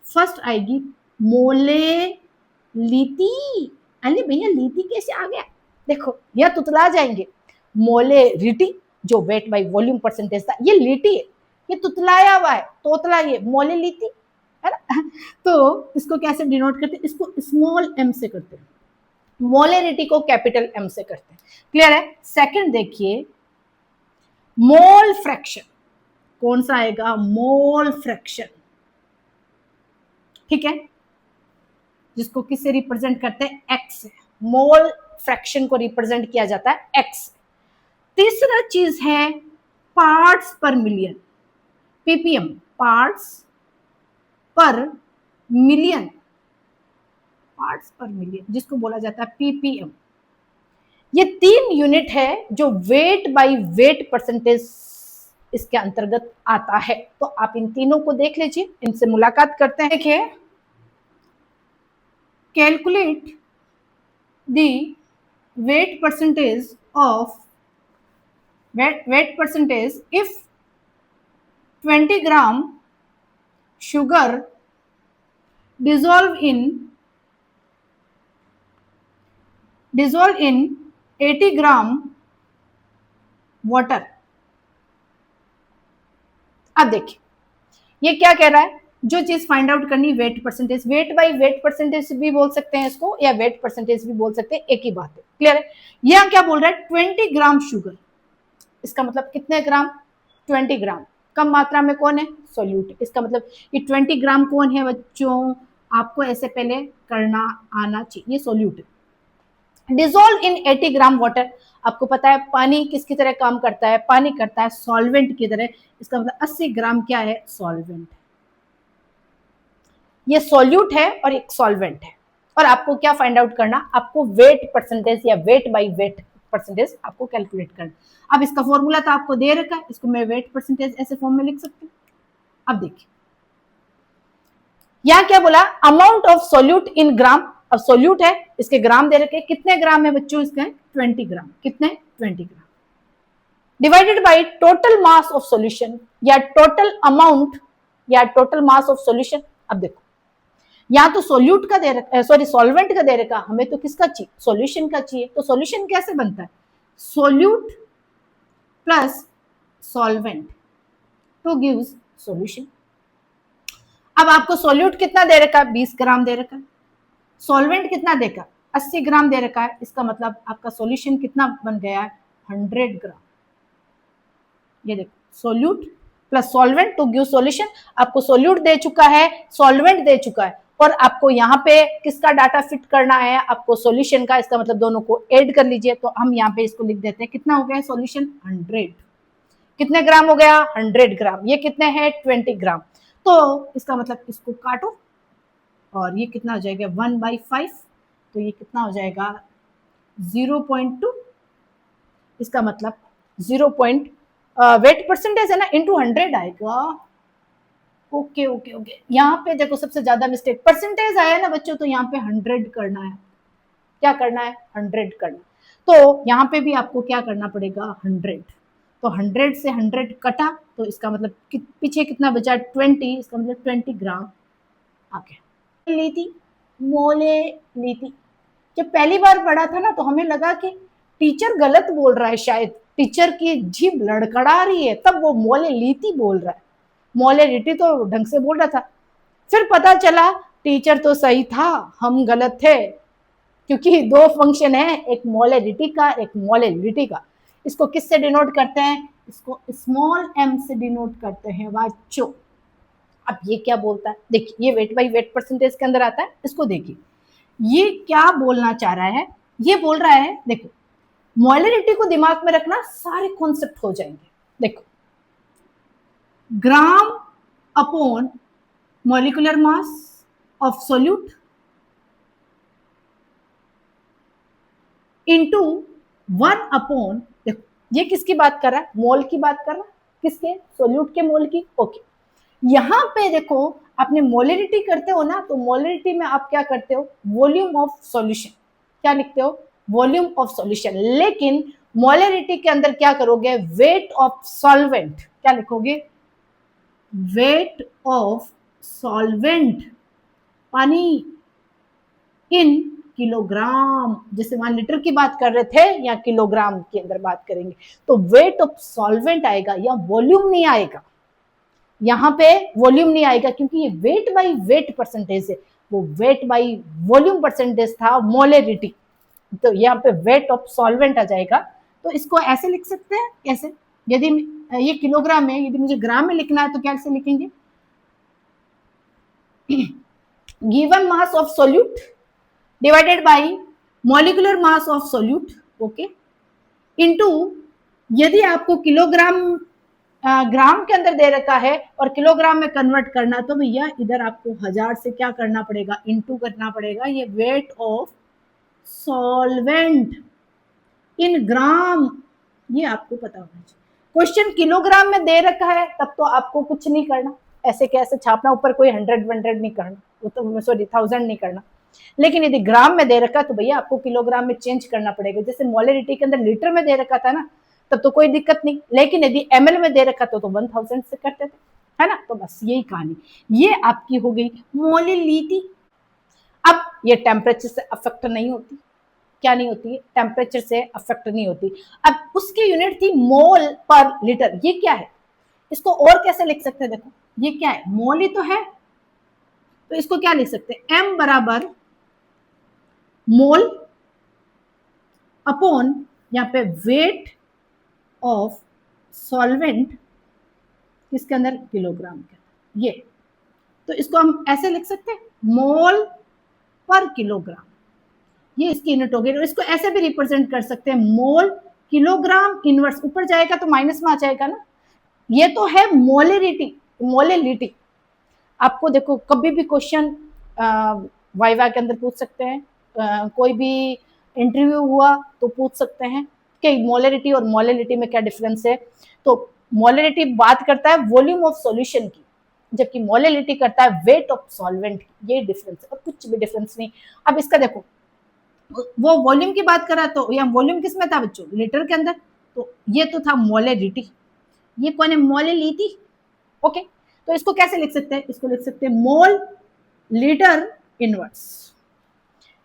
फर्स्ट आएगी मोलेलिटी। अरे भैया लीटी कैसे आ गया? देखो यह तुतला जाएंगे। मोलेरिटी जो वेट बाय वॉल्यूम परसेंटेज था, ये लीटी है, ये तुतलाया हुआ है, तोतला ये मोलेलिटी है ना। तो इसको कैसे डिनोट करते हैं? इसको स्मॉल एम से करते हैं, मोलेरिटी को कैपिटल एम से करते हैं। क्लियर है? सेकंड देखिए मोल फ्रैक्शन, कौन सा आएगा? मोल फ्रैक्शन, ठीक है, जिसको किससे रिप्रेजेंट करते हैं? एक्स से। मोल फ्रैक्शन को रिप्रेजेंट किया जाता है एक्स। तीसरा चीज है पार्ट्स पर मिलियन, पीपीएम, पार्ट्स पर मिलियन, पार्ट्स पर मिलियन जिसको बोला जाता है पीपीएम। ये तीन यूनिट है जो वेट बाय वेट परसेंटेज इसके अंतर्गत आता है। तो आप इन तीनों को देख लीजिए, इनसे मुलाकात करते हैं। देखिए, calculate the weight percentage of weight percentage if 20 gram sugar dissolve in 80 gram water। अब देखिए ये क्या कह रहा है, जो चीज फाइंड आउट करनी, wait percentage, weight by wait percentage भी बोल सकते हैं इसको, या वेट परसेंटेज भी बोल सकते हैं, एक ही बात है। क्लियर है? यहां क्या बोल रहा है, 20 ग्राम शुगर, इसका मतलब कितने ग्राम, 20 ग्राम। कम मात्रा में कौन है, सोल्यूट। इसका मतलब ये 20 ग्राम कौन है बच्चों, आपको ऐसे पहले करना आना चाहिए, ये सोल्यूट है। डिजोल्व इन 80 ग्राम वाटर, आपको पता है पानी किसकी तरह काम करता है, पानी करता है सॉल्वेंट की तरह। इसका मतलब 80 ग्राम क्या है, सॉल्वेंट। ये सॉल्यूट है और एक सॉल्वेंट है। और आपको क्या फाइंड आउट करना, आपको वेट परसेंटेज या वेट बाई वेट परसेंटेज आपको कैलकुलेट करना। अब इसका फॉर्मूला तो आपको दे रखा है, इसको मैं वेट परसेंटेज ऐसे फॉर्म में लिख सकती हूँ। अब देखिए यहां क्या बोला, अमाउंट ऑफ सोल्यूट इन ग्राम। अब सोल्यूट है, इसके ग्राम दे रखे, कितने ग्राम है बच्चों, इसके 20 ग्राम, कितने 20 gram, divided by total mass of solution या टोटल अमाउंट या टोटल मास ऑफ सॉल्यूशन। अब देखो यहाँ तो सोल्यूट का दे रखा, सॉरी सॉल्वेंट का दे रखा, हमें तो किसका चाहिए, सॉल्यूशन का चाहिए। तो सॉल्यूशन कैसे बनता है, solute plus solvent two gives solution. अब आपको सोल्यूट कितना दे रखा है, 20 ग्राम दे रखा है, सॉल्वेंट कितना देगा, 80 ग्राम दे रखा है। इसका मतलब आपका सॉल्यूशन कितना बन गया है, 100 ग्राम। ये देखो, solute plus solvent to give solution. आपको सोल्यूट दे चुका है, सॉल्वेंट दे चुका है, और आपको यहाँ पे किसका डाटा फिट करना है, आपको सॉल्यूशन का। इसका मतलब दोनों को ऐड कर लीजिए। तो हम यहाँ पे इसको लिख देते हैं, कितना हो गया सॉल्यूशन, 100। कितने ग्राम हो गया, 100 ग्राम। ये कितने हैं, 20 ग्राम। तो इसका मतलब इसको काटो, और ये कितना हो जाएगा, 1/5। तो ये कितना हो जाएगा, 0.2। इसका मतलब 0. वेट परसेंटेज है ना, इंटू 100 आएगा। ओके ओके ओके, यहाँ पे देखो सबसे ज्यादा मिस्टेक, परसेंटेज आया ना बच्चों, तो यहाँ पे 100 करना है। क्या करना है, 100 करना। तो यहाँ पे भी आपको क्या करना पड़ेगा, 100। तो 100 से 100 कटा, तो इसका मतलब पीछे कितना बचा, 20। इसका मतलब 20 ग्राम आ गया। ली थी, मोले ली थी। जब पहली बार पढ़ा था ना, तो हमें लगा कि टीचर गलत बोल रहा है, शायद टीचर की जीभ लड़खड़ा रही है, तब वो मोले लीती बोल रहा है, मोले लिटी तो ढंग से बोल रहा था। फिर पता चला टीचर तो सही था, हम गलत थे, क्योंकि दो फंक्शन है, एक मोलेरिटी का, एक मोलेलिटी का। इसको किससे डिनोट करते हैं, इसको स्मॉल m से डिनोट करते हैं बच्चों। अब ये क्या बोलता है, देखिए ये वेट बाई वेट परसेंटेज के अंदर आता है। इसको देखिए ये क्या बोलना चाह रहा है, ये बोल रहा है, देखो मोलेरिटी को दिमाग में रखना, सारे कॉन्सेप्ट हो जाएंगे। देखो ग्राम upon molecular mass of solute into 1 upon, देखो ये किसकी बात कर रहा है, मोल की बात कर रहा है, किसके, सोल्यूट के मोल की। ओके, यहां पे देखो आपने मोलरिटी करते हो ना, तो मोलरिटी में आप क्या करते हो, वॉल्यूम ऑफ सॉल्यूशन, क्या लिखते हो, वॉल्यूम ऑफ सॉल्यूशन। लेकिन मोलरिटी के अंदर क्या करोगे, वेट ऑफ सॉल्वेंट, क्या लिखोगे, वेट ऑफ सॉल्वेंट, पानी इन किलोग्राम। जैसे वहां लीटर की बात कर रहे थे, या किलोग्राम के अंदर बात करेंगे, तो वेट ऑफ सॉल्वेंट आएगा, या वॉल्यूम नहीं आएगा। यहाँ पे वॉल्यूम नहीं आएगा, क्योंकि ये वेट बाई वेट परसेंटेज है, वो वेट बाई वॉल्यूम परसेंटेज था, मोलेरिटी। तो यहाँ पे वेट ऑफ सॉल्वेंट आ जाएगा। तो इसको ऐसे लिख सकते हैं, कैसे, यदि ये किलोग्राम है, यदि मुझे ग्राम में लिखना है तो कैसे लिखेंगे, given mass of solute divided by molecular mass of solute, okay, into, यदि आपको किलोग्राम ग्राम के अंदर दे रखा है और किलोग्राम में कन्वर्ट करना, तो भैया इधर आपको 1000 से क्या करना पड़ेगा, इनटू करना पड़ेगा, ये वेट ऑफ सॉल्वेंट इन ग्राम, ये आपको पता होना चाहिए। क्वेश्चन किलोग्राम में दे रखा है तब तो आपको कुछ नहीं करना, ऐसे कैसे छापना, ऊपर कोई 100 नहीं करना, वो तो सॉरी 1000 नहीं करना। लेकिन यदि ग्राम में दे रखा तो भैया आपको किलोग्राम में चेंज करना पड़ेगा। जैसे मोलरिटी के अंदर लीटर में दे रखा था ना, तब तो कोई दिक्कत नहीं, लेकिन यदि ml में दे रखा तो 1000 से करते थे, है ना। तो बस यही कहानी, ये आपकी हो गई मोलिलिटी। अब ये टेम्परेचर से अफेक्ट नहीं होती, क्या नहीं होती है, टेम्परेचर से अफेक्ट नहीं होती। अब उसकी यूनिट थी मोल पर लीटर। ये क्या है, इसको और कैसे लिख सकते हैं, देखो ये क्या है, मोल ही तो है, तो इसको क्या लिख सकते हैं, m बराबर मोल अपॉन यहाँ पे वेट ऑफ सॉल्वेंट किसके अंदर, किलोग्राम के अंदर। ये तो इसको हम ऐसे लिख सकते हैं, मोल पर किलोग्राम, ये इसकी यूनिट होगी। और इसको ऐसे भी रिप्रेजेंट कर सकते हैं, मोल किलोग्राम इनवर्स, ऊपर जाएगा तो माइनस में आ जाएगा ना। ये तो है मोलरिटी, मोलिलिटी। आपको देखो कभी भी क्वेश्चन वाइवा के अंदर पूछ सकते हैं, कोई भी इंटरव्यू हुआ तो पूछ सकते हैं कि मोलरिटी और मोलिलिटी में क्या डिफरेंस है। तो मोलरिटी बात करता है वॉल्यूम ऑफ सॉल्यूशन की, जबकि मोलिलिटी करता है वेट ऑफ सॉल्वेंट की। ये डिफरेंस है और कुछ भी डिफरेंस नहीं। अब इसका देखो, वो वॉल्यूम की बात कर रहा तो या वॉल्यूम किस में था बच्चों, लीटर के अंदर, तो ये तो था मोलरिटी, ये कौन है, मोलिलिटी। ओके, तो इसको कैसे लिख सकते हैं, इसको लिख सकते हैं मोल लीटर इनवर्स।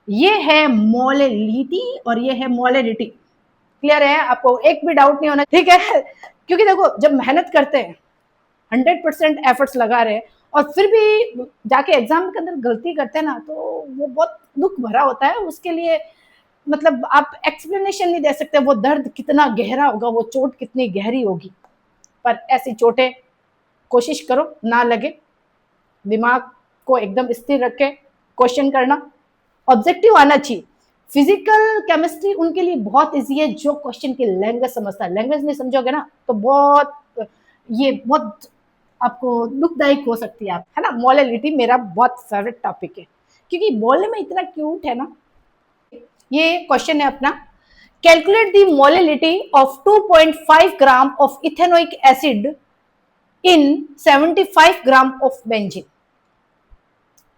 ये है मोलिलिटी और ये है मोलरिटी। क्लियर है, आपको एक भी डाउट नहीं होना, ठीक है। क्योंकि देखो जब मेहनत करते हैं, 100% एफर्ट्स लगा रहे हैं और फिर भी जाके एग्जाम के अंदर गलती करते हैं ना, तो वो बहुत दुख भरा होता है। उसके लिए मतलब आप एक्सप्लेनेशन नहीं दे सकते, वो दर्द कितना गहरा होगा, वो चोट कितनी गहरी होगी। पर ऐसी चोटें कोशिश करो ना लगे, दिमाग को एकदम स्थिर रख के क्वेश्चन करना, ऑब्जेक्टिव आना चाहिए। फिजिकल केमिस्ट्री उनके लिए बहुत इजी है जो क्वेश्चन की लैंग्वेज समझता है। लैंग्वेज नहीं समझोगे ना तो ये बहुत आपको दुखदायक हो सकती है, आप है ना। मोलिलिटी मेरा बहुत फेवरेट टॉपिक है क्योंकि बोलने में इतना क्यूट है ना। ये क्वेश्चन है अपना, calculate the molality of 2.5 gram of ethanoic acid in 75 gram of benzene.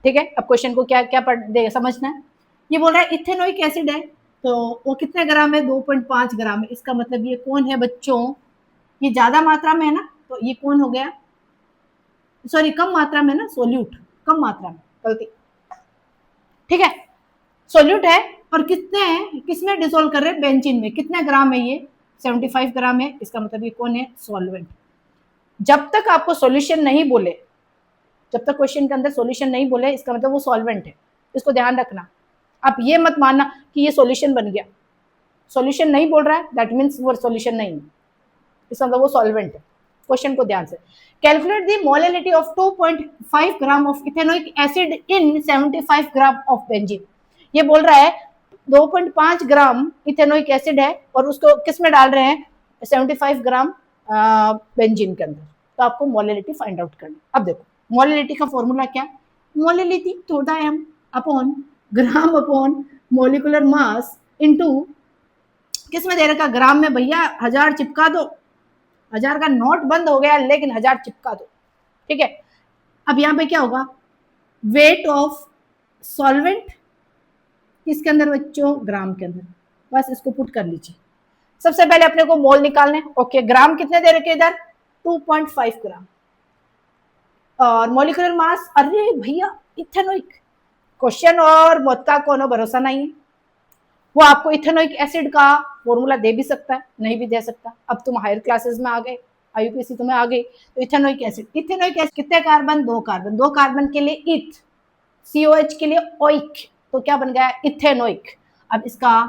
ठीक है, अब क्वेश्चन को क्या क्या समझना है। ये बोल रहा है इथेनोइक एसिड है, तो वो कितने ग्राम है, 2.5 ग्राम है। इसका मतलब ये कौन है बच्चों, ये ज्यादा मात्रा में है ना, तो ये कौन हो गया, सॉरी कम मात्रा में ना, सोल्यूट, कम मात्रा में, गलती, ठीक है। सोल्यूट है और कितने हैं, किसमें डिसोल्व कर रहे हैं, बेंजीन में। कितने ग्राम है ये, 75 ग्राम है। इसका मतलब ये कौन है, सॉल्वेंट। जब तक आपको सॉल्यूशन नहीं बोले, जब तक क्वेश्चन के अंदर सॉल्यूशन नहीं बोले, इसका मतलब वो सॉल्वेंट है, इसको ध्यान रखना। आप ये मत मानना कि ये सॉल्यूशन बन गया, सॉल्यूशन नहीं बोल रहा है दैट मीन्स वो सॉल्यूशन नहीं है, इसका मतलब वो सॉल्वेंट है। क्वेश्चन को ध्यान से, calculate the molality of 2.5 gram of ethanoic acid in 75 gram of benzene. ये बोल रहा है 2.5 ग्राम इथेनोइक एसिड है और उसको किस में डाल रहे हैं, 75 ग्राम बेंजीन के अंदर। तो आपको मोलिलिटी फाइंड आउट करना। अब देखो मोलिलिटी का फॉर्मूला क्या, मोलिलिटी थोड़ा M upon gram upon molecular mass into किस में दे रखा, ग्राम में। भैया 1000 चिपका दो, 1000 का नोट बंद हो गया लेकिन 1000 चिपका दो, ठीक है। अब यहाँ पे क्या होगा, वेट ऑफ सॉल्वेंट किसके अंदर बच्चों, ग्राम के अंदर। बस इसको पुट कर लीजिए। सबसे पहले अपने को मोल निकालने, ओके। ग्राम कितने दे रखे इधर, 2.5 ग्राम। और मोलिकुलर मास, अरे भैया इथेनोइक, क्वेश्चन और मौत का कोनो भरोसा नहीं है। वो आपको इथेनोइक एसिड का फॉर्मूला दे भी सकता है, नहीं भी दे सकता। अब तुम हायर क्लासेस में आ गए, आईयूपीएसी तुम्हें आ गई, तो इथेनोइक एसिड, इथेनोइक एसिड कितने कार्बन, 2 कार्बन, 2 कार्बन के लिए इथ, सीओएच के लिए ओइक, तो क्या बन गया, इथेनोइक। अब इसका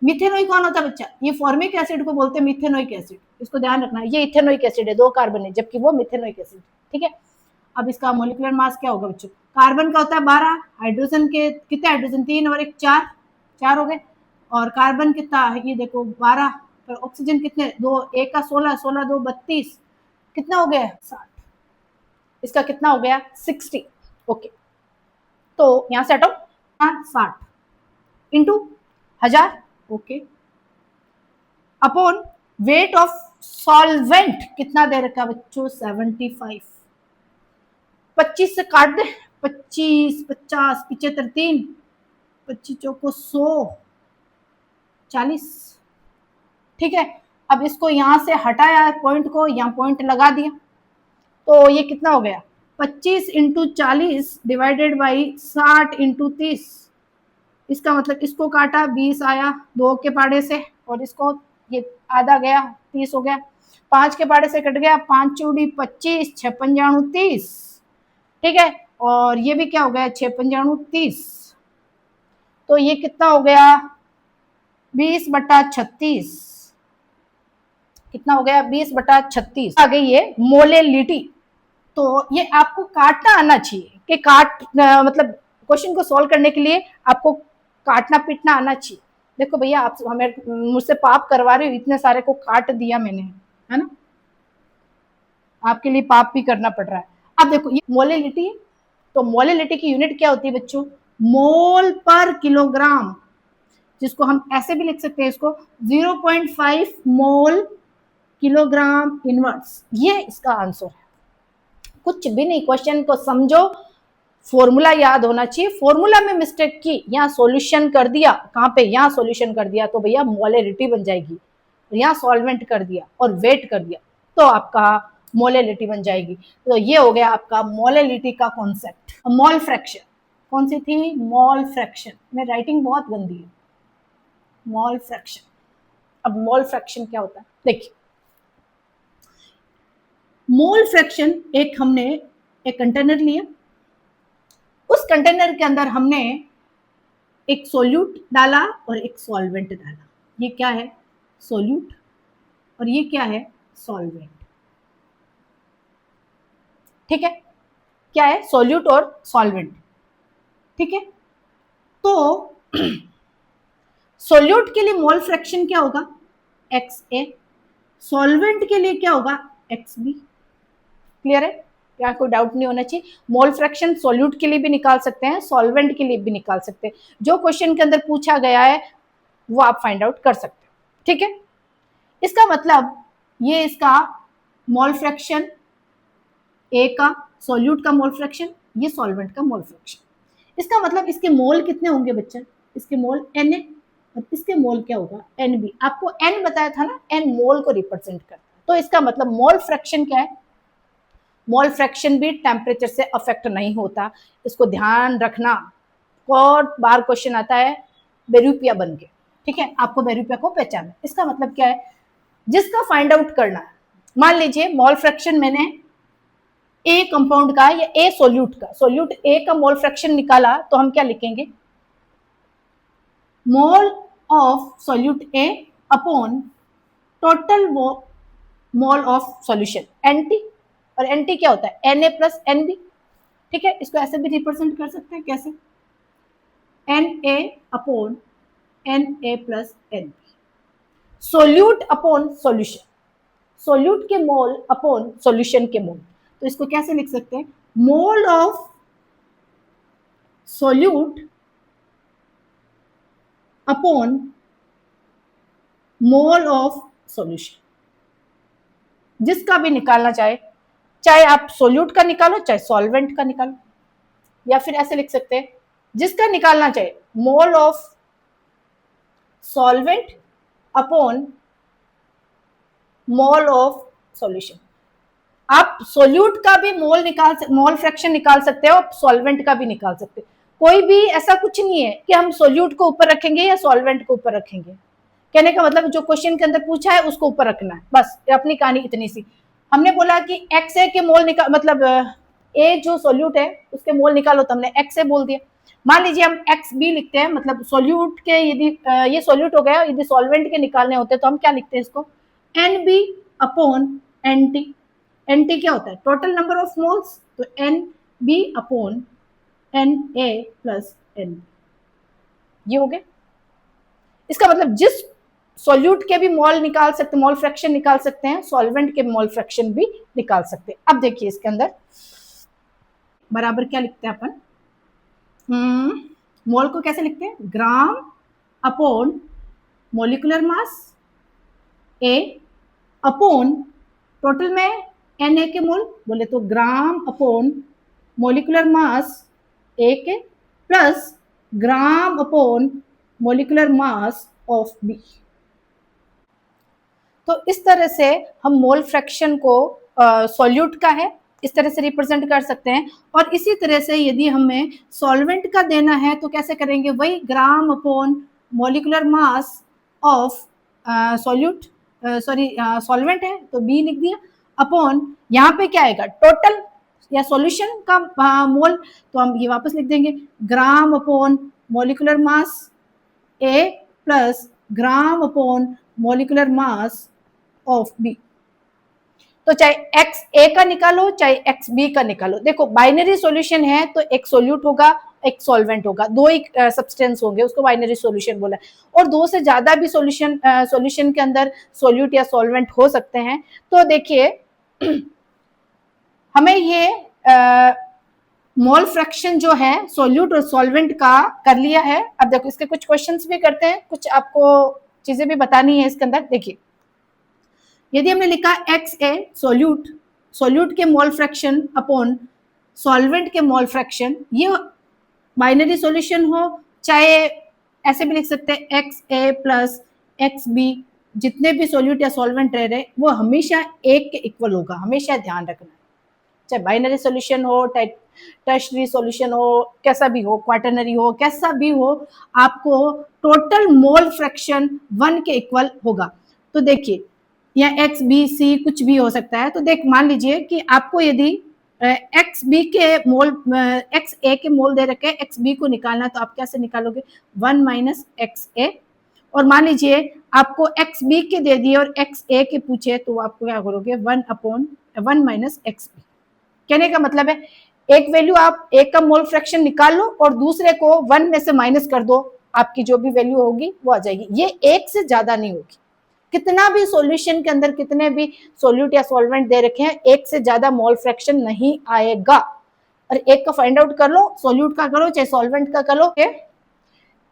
मिथेनोइक कौन होता है बच्चा, ये फॉर्मिक एसिड को बोलते हैं मिथेनोइक एसिड, इसको ध्यान रखना। ये इथेनोइक एसिड है, 2 कार्बन है, जबकि वो मिथेनोइक एसिड, ठीक है। अब इसका मोलिकुलर मास क्या होगा बच्चों, कार्बन का होता है 12, हाइड्रोजन के कितने, हाइड्रोजन 3 और 1 4, 4 हो गए। और कार्बन कितना है, ये देखो 12, पर ऑक्सीजन कितने, 2, 1 का 16, 16 2 32, कितना हो गया 60, इसका कितना हो गया 60, ओके। तो यहाँ से हटो, 60 into 1000, okay, upon weight of solvent कितना दे रखा बच्चों 75, 25 से काट दे, 25 50 75 3, 25 चौको 100, 40, ठीक है। अब इसको यहां से हटाया पॉइंट को, यहां पॉइंट लगा दिया, तो ये कितना हो गया 25 इंटू 40 डिवाइडेड बाई 60 इंटू 30। इसका मतलब इसको काटा 20 आया 2 के पाड़े से, और इसको ये आधा गया 30 हो गया, 5 के पाड़े से कट गया, 5 चौड़ी 25, 6 पंजाणु 30, ठीक है। और ये भी क्या हो गया 6 पंजाणु 30, तो ये कितना हो गया 20/36, कितना हो गया 20/36 आ गई ये मोलेलिटी। तो ये आपको काटना आना चाहिए कि मतलब क्वेश्चन को सॉल्व करने के लिए आपको काटना पीटना आना चाहिए। देखो भैया आप हमें मुझसे पाप करवा रहे हो, इतने सारे को काट दिया मैंने, है ना, आपके लिए पाप भी करना पड़ रहा है। अब देखो ये मोलेलिटी, तो मोलेलिटी की यूनिट क्या होती है बच्चों, मोल पर किलोग्राम, जिसको हम ऐसे भी लिख सकते हैं इसको 0.5 मोल किलोग्राम इनवर्स, ये इसका आंसर है। कुछ भी नहीं, क्वेश्चन को समझो, फॉर्मूला याद होना चाहिए, फॉर्मूला में मिस्टेक की, यहाँ सॉल्यूशन कर दिया, कहाँ पे यहाँ सॉल्यूशन कर दिया तो भैया मोलेलिटी बन जाएगी, यहाँ सॉल्वेंट कर दिया और वेट कर दिया तो आपका मोलेलिटी बन जाएगी। तो ये हो गया आपका मोलेलिटी का कॉन्सेप्ट। मोल फ्रैक्शन कौन सी थी, मोल फ्रैक्शन, मेरी राइटिंग बहुत गंदी है, मोल फ्रैक्शन। अब मोल फ्रैक्शन क्या होता है देखिए, मोल फ्रैक्शन एक हमने एक कंटेनर लिया, उस कंटेनर के अंदर हमने एक सोल्यूट डाला और एक सॉल्वेंट डाला, ये क्या है सोल्यूट और ये क्या है सॉल्वेंट, ठीक है, क्या है सोल्यूट और सॉल्वेंट, ठीक है। तो सोल्यूट के लिए मोल फ्रैक्शन क्या होगा XA, सॉल्वेंट के लिए क्या होगा XB, क्लियर है, यहाँ कोई डाउट नहीं होना चाहिए। मोल फ्रैक्शन सोल्यूट के लिए भी निकाल सकते हैं, सॉल्वेंट के लिए भी निकाल सकते हैं, जो क्वेश्चन के अंदर पूछा गया है वो आप फाइंड आउट कर सकते हो, ठीक है। इसका मतलब ये इसका मोल फ्रैक्शन ए का, सोल्यूट का मोल फ्रैक्शन, ये सॉल्वेंट का मोल फ्रैक्शन, इसका मतलब इसके मोल कितने होंगे बच्चा, इसके मोल Na और इसके मोल क्या होगा Nb, आपको N बताया था ना, N मोल को रिप्रेजेंट करता है, तो इसका मतलब मोल फ्रैक्शन क्या है, मोल फ्रैक्शन भी टेम्परेचर से अफेक्ट नहीं होता, इसको ध्यान रखना, और बार क्वेश्चन आता है बेरूपिया बन के, ठीक है, आपको बेरूपिया को पहचानना। इसका मतलब क्या है, जिसका फाइंड आउट करना है, मान लीजिए मोल फ्रैक्शन मैंने ए कंपाउंड का या ए सोल्यूट का, सोल्यूट ए का मोल फ्रैक्शन निकाला तो हम क्या लिखेंगे, mole of solute A upon total mole of solution N T, और एनटी क्या होता है Na प्लस एनबी, ठीक है, इसको ऐसे भी रिप्रेजेंट कर सकते हैं, कैसे Na upon Na plus N B, solute upon solution, solute के मोल अपॉन सॉल्यूशन के मोल, तो इसको कैसे लिख सकते हैं, मोल of solute upon mole of solution, जिसका भी निकालना चाहे, चाहे आप सोल्यूट का निकालो चाहे सॉल्वेंट का निकालो, या फिर ऐसे लिख सकते हैं जिसका निकालना चाहे mole of solvent upon mole of solution. आप सोल्यूट का भी मोल फ्रैक्शन निकाल सकते हो, आप सॉल्वेंट का भी निकाल सकते हो, कोई भी ऐसा कुछ नहीं है कि हम सोल्यूट को ऊपर रखेंगे या सॉल्वेंट को ऊपर रखेंगे, कहने का मतलब जो क्वेश्चन के अंदर पूछा है उसको ऊपर रखना है, बस अपनी कहानी इतनी सी। हमने बोला कि एक्स ए के मोल निकाल, मतलब ए जो सोल्यूट है उसके मोल निकालो, तो हमने एक्स ए बोल दिया। मान लीजिए हम एक्स बी लिखते हैं, मतलब सोल्यूट के, यदि ये सोल्यूट हो गया, यदि सॉल्वेंट के निकालने होते तो हम क्या लिखते हैं इसको, N B upon N T, N T क्या होता है टोटल नंबर ऑफ मोल्स, तो N B upon N A plus N, ये हो गया। इसका मतलब जिस सॉल्यूट के भी मोल निकाल सकते, मोल फ्रैक्शन निकाल सकते हैं, सॉल्वेंट के मोल फ्रैक्शन भी निकाल सकते हैं। अब देखिए इसके अंदर बराबर क्या लिखते हैं अपन, मोल को कैसे लिखते हैं, ग्राम अपॉन मोलिकुलर मास ए अपॉन टोटल में Na के मोल बोले तो ग्राम अपॉन मोलिकुलर मास A के plus gram upon molecular mass of B। तो इस तरह से हम मोल फ्रैक्शन को सॉल्यूट का है इस तरह से रिप्रेजेंट कर सकते हैं। और इसी तरह से यदि हमें सॉल्वेंट का देना है तो कैसे करेंगे, वही ग्राम upon molecular mass of solute, sorry solvent है तो बी लिख दिया, अपॉन यहाँ पे क्या आएगा टोटल या सॉल्यूशन का मोल, तो हम ये वापस लिख देंगे gram upon molecular mass A plus gram upon molecular mass of B. तो चाहे एक्स ए का निकालो चाहे एक्स बी का निकालो, देखो बाइनरी सॉल्यूशन है तो एक सोल्यूट होगा एक सॉल्वेंट होगा, दो ही सब्सटेंस होंगे, उसको बाइनरी सॉल्यूशन बोला है। और दो से ज्यादा भी सॉल्यूशन के अंदर सोल्यूट या सॉल्वेंट हो सकते हैं। तो देखिए हमें ये मोल फ्रैक्शन जो है सोल्यूट और सॉल्वेंट का कर लिया है। अब देखो इसके कुछ क्वेश्चंस भी करते हैं, कुछ आपको चीजें भी बतानी है इसके अंदर। देखिए यदि हमने लिखा एक्स ए सोल्यूट के मोल फ्रैक्शन अपॉन सॉल्वेंट के मोल फ्रैक्शन, ये बाइनरी सॉल्यूशन हो चाहे ऐसे भी लिख सकते हैं एक्स ए प्लस एक्स बी, जितने भी सोल्यूट या सॉल्वेंट रह रहे वो हमेशा एक के इक्वल होगा, हमेशा ध्यान रखना है। चाहे बाइनरी सॉल्यूशन हो टर्शरी सॉल्यूशन हो कैसा भी हो, क्वाटरनरी हो कैसा भी हो, आपको टोटल मोल फ्रैक्शन 1 के इक्वल होगा। तो देखिए या एक्स बी सी कुछ भी हो सकता है। तो देख मान लीजिए कि आपको यदि एक्स बी के मोल एक्स ए के मोल दे रखे एक्स बी को निकालना, तो आप कैसे निकालोगे 1 माइनस एक्स ए। और मान लीजिए आपको एक्स बी के दे दिए और एक्स ए के पूछे तो आपको क्या करोगे 1 माइनस एक्स बी। कहने का मतलब है एक वैल्यू आप एक का मोल फ्रैक्शन निकाल लो और दूसरे को 1 में से माइनस कर दो, आपकी जो भी वैल्यू होगी वो आ जाएगी। ये एक से ज्यादा नहीं होगी, कितना भी सॉल्यूशन के अंदर कितने भी सोल्यूट या सॉल्वेंट दे रखे हैं एक से ज्यादा मोल फ्रैक्शन नहीं आएगा। और एक का फाइंड आउट कर लो, सोल्यूट का करो चाहे सॉल्वेंट का करो।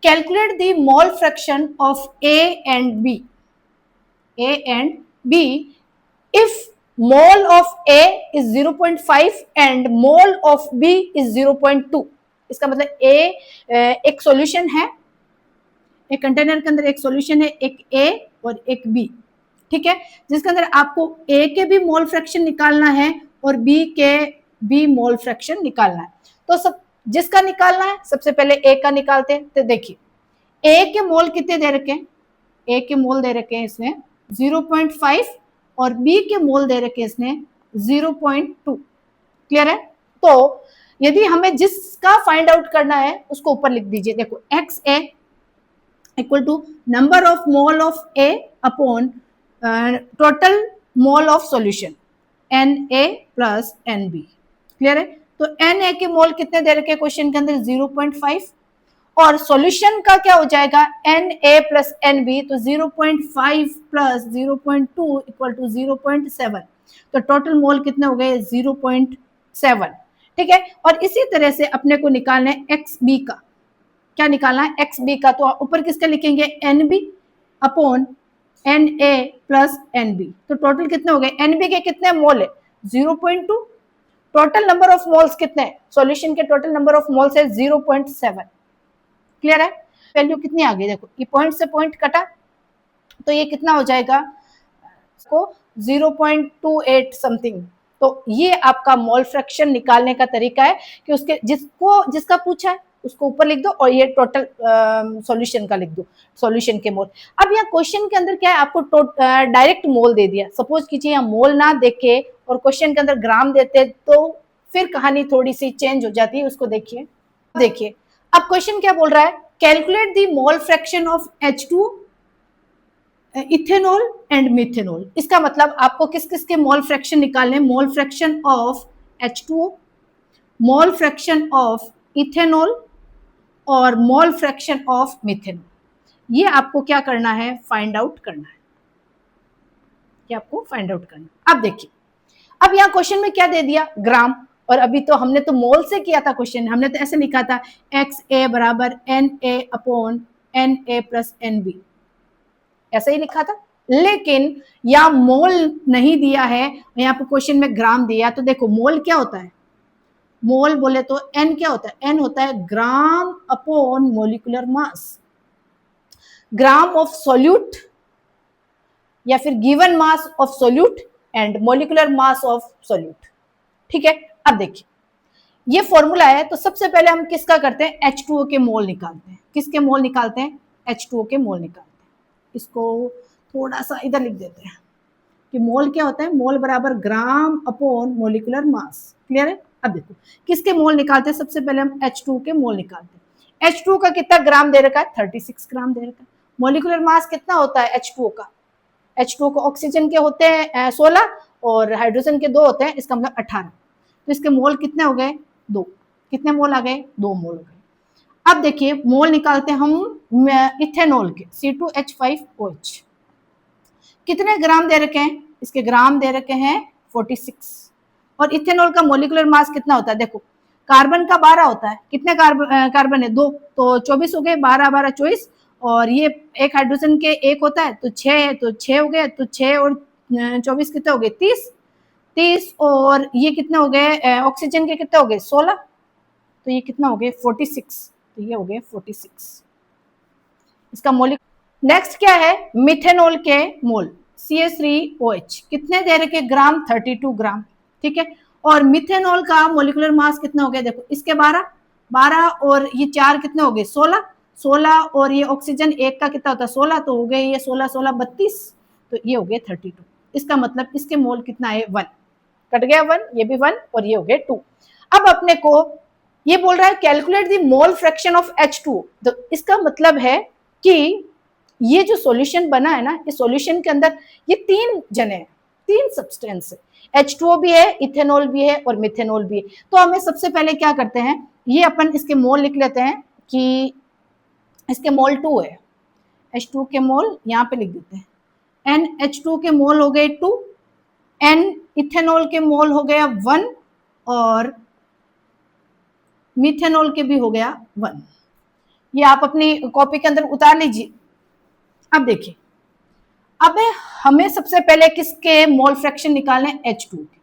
Calculate the mole fraction of A and B if mole of A is 0.5 and mole of B is 0.2। इसका मतलब A एक सॉल्यूशन है, एक कंटेनर के अंदर एक सॉल्यूशन है, एक A और एक B, ठीक है, जिसके अंदर आपको A के भी मोल फ्रैक्शन निकालना है और B के भी मोल फ्रैक्शन निकालना है। तो सब जिसका निकालना है सबसे पहले A का निकालते हैं। तो देखिए A के मोल कितने दे रखे हैं, A के मोल दे रखे हैं इसमें 0.5 और B के मोल दे रखे इसने 0.2। क्लियर है। तो यदि हमें जिसका फाइंड आउट करना है उसको ऊपर लिख दीजिए। देखो X A equal to number of mole of A upon total mole of solution Na plus Nb। Clear है। तो Na के मोल कितने दे रखे क्वेश्चन के अंदर 0.5 और सॉल्यूशन का क्या हो जाएगा Na प्लस Nb, तो 0.5 प्लस 0.2 इक्वल टू 0.7। तो टोटल मोल कितने हो गए 0.7। ठीक है। और इसी तरह से अपने को निकालना है XB का, क्या निकालना है XB का, तो ऊपर किसका लिखेंगे NB upon Na plus Nb। तो टोटल कितने हो गए, Nb के कितने मोल है 0.2, टोटल नंबर ऑफ मोल्स कितने हैं, सॉल्यूशन के टोटल नंबर ऑफ मोल्स है 0.7। क्लियर है। वैल्यू कितनी आ गई, देखो ये पॉइंट से पॉइंट कटा तो ये कितना हो जाएगा इसको 0.28 समथिंग। तो ये आपका मोल फ्रैक्शन निकालने का तरीका है कि उसके जिसका पूछा है उसको ऊपर लिख दो और ये टोटल सॉल्यूशन का लिख दो, सॉल्यूशन के मोल। अब यहाँ क्वेश्चन के अंदर क्या है, आपको डायरेक्ट मोल दे दिया। सपोज कीजिए यहाँ मोल ना देके और क्वेश्चन के अंदर ग्राम देते तो फिर कहानी थोड़ी सी चेंज हो जाती है। उसको देखिए अब क्वेश्चन क्या बोल रहा है, calculate the mole fraction of H2 ethanol and methanol. इसका मतलब आपको किस किस के मोल फ्रैक्शन निकालने, मोल fraction of H2O, mole fraction of ethanol और मोल फ्रैक्शन ऑफ मिथेनॉल। ये आपको क्या करना है, फाइंड आउट करना है, ये आपको फाइंड आउट करना है। अब देखिए अब यहाँ क्वेश्चन में क्या दे दिया, ग्राम, और अभी तो हमने तो मोल से किया था क्वेश्चन, हमने तो ऐसे लिखा था XA बराबर Na upon Na plus Nb, ऐसा ही लिखा था। लेकिन यहाँ मोल नहीं दिया है, यहाँ पे क्वेश्चन में ग्राम दिया। तो देखो मोल क्या होता है, मोल बोले तो एन क्या होता है, एन होता है ग्राम upon molecular mass. Gram of solute या फिर given mass of solute and molecular mass of solute. ठीक है, अब देखिए ये फॉर्मूला है, तो सबसे पहले हम किसका करते हैं, H2O के मोल निकालते हैं। किसके मोल निकालते हैं, H2O के मोल निकालते हैं। इसको थोड़ा सा इधर लिख देते हैं कि मोल क्या होता है, मोल बराबर ग्राम अपॉन मोलिकुलर मास। क्लियर है। अब देखो किसके मोल निकालते हैं, सबसे पहले हम H2O के मोल निकालते हैं। H2O का कितना ग्राम दे रखा है, 36 ग्राम दे रखा है। मोलिकुलर मास कितना होता है H2O का, H2O को ऑक्सीजन के होते हैं 16 और हाइड्रोजन के 2 होते हैं, इसका मतलब 18। तो इसके मोल कितने हो गए, 2। कितने मोल आ गए, 2 मोल हो गए। अब देखिए मोल निकालते हैं हम इथेनॉल के, C2H5OH। कितने ग्राम दे रखे हैं, इसके ग्राम दे रखे हैं 46। और इथेनॉल का मोलिकुलर मास कितना होता है, देखो कार्बन का 12 होता है, कितने कार्बन है 2, तो 24 हो गए, 12 12 24। और ये एक हाइड्रोजन के 1 होता है तो 6 है, तो 6 हो गए, तो 6 और 24 कितने हो गए, 30। और ये कितने हो गए, ऑक्सीजन के कितने हो गए 16, तो ये कितना हो गए 46। तो ये हो गए 46 इसका मोलिक। नेक्स्ट क्या है, मिथेनॉल के मोल CH3OH कितने दे रखे ग्राम, 32 ग्राम। ठीक है, और मिथेनॉल का मोलिकुलर मास कितना हो गया, देखो इसके 12 और ये 4 कितने हो गए 16 और ये ऑक्सीजन एक का कितना होता है 16, तो हो गए ये 16 16 32, तो ये हो गए 32। इसका मतलब इसके मोल कितना है 1, कट गया 1, ये भी 1 और ये हो गए 2। अब अपने को ये बोल रहा है calculate the mole fraction of H2O। तो इसका मतलब है कि ये जो सॉल्यूशन बना है ना, इस सॉल्यूशन के अंदर ये 3 जने हैं, 3 सब्सटेंस है, H2O भी है, इथेनॉल भी है और मिथेनॉल भी है। तो हमें सबसे पहले क्या करते हैं, ये अपन इसके मोल लिख लेते हैं कि इसके मोल 2 है, H2O के मोल यहाँ पे लिख देते हैं, NH2 के मोल हो गए 2, N इथेनॉल के मोल हो गया 1 और मिथेनॉल के भी हो गया 1। ये आप अपनी कॉपी के अंदर उतार लीजिए। अब देखिए, अब हमें सबसे पहले किसके मोल फ्रैक्शन निकालने, H2 के।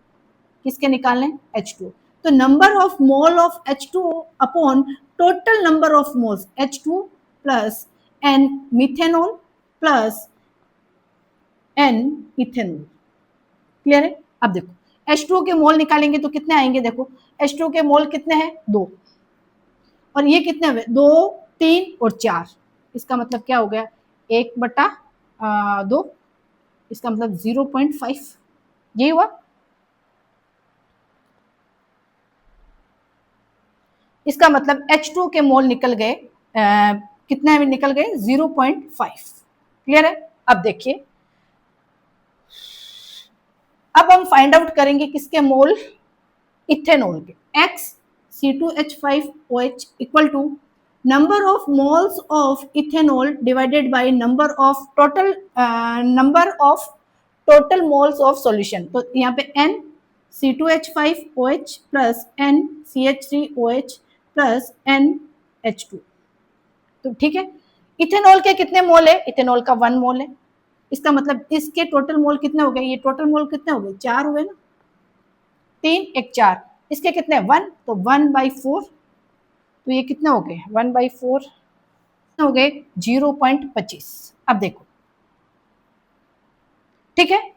किसके निकालने, H2। तो number of mole of H2 upon total number of moles H2 plus N methanol plus N ethanol. Clear है। अब देखो H2O के मोल निकालेंगे तो कितने आएंगे, देखो H2O के मोल कितने हैं 2 और ये कितने हुए 2 3 और 4। इसका मतलब क्या हो गया 1/2, इसका मतलब 0.5, यही हुआ। इसका मतलब H2O के मोल निकल गए, कितने में निकल गए 0.5। क्लियर है। अब देखिए, अब हम फाइंड आउट करेंगे किसके मोल, इथेनॉल के। X C2H5OH equal to number of moles of ethanol divided by number of total moles of solution। तो यहाँ पे N C2H5OH plus N CH3OH plus NH2। तो ठीक है, इथेनॉल के कितने मोल है, इथेनॉल का 1 मोल है। इसका मतलब इसके टोटल मोल कितने हो गए, ये टोटल मोल कितने हो गए 4 हुए ना, 3 1 4। इसके कितने 1, तो 1/4, तो ये कितना हो गए 1/4 हो गए 0.25। अब देखो ठीक है,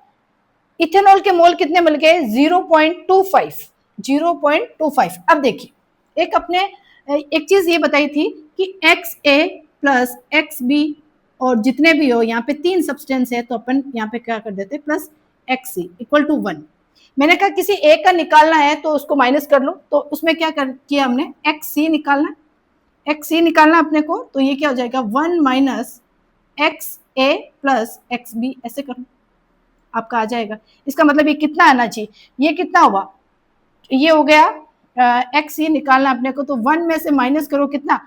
इथेनॉल के मोल कितने मिल गए 0.25। अब देखिए एक चीज ये बताई थी कि XA प्लस XB और जितने भी हो यहाँ पे 3 सब्सटेंस है, तो अपन यहाँ पे क्या कर देते प्लस XC इक्वल टू 1। मैंने कहा किसी एक का निकालना है तो उसको माइनस कर लो, तो उसमें क्या किया हमने XC निकालना, XC निकालना अपने को, तो ये क्या हो जाएगा 1 माइनस XA प्लस XB, ऐसे करो आपका आ जाएगा। इसका मतलब ये कितना आना चाहिए, ये कितना हुआ, ये हो गया XC निकालना अपने को, तो 1 में से माइनस करो कितना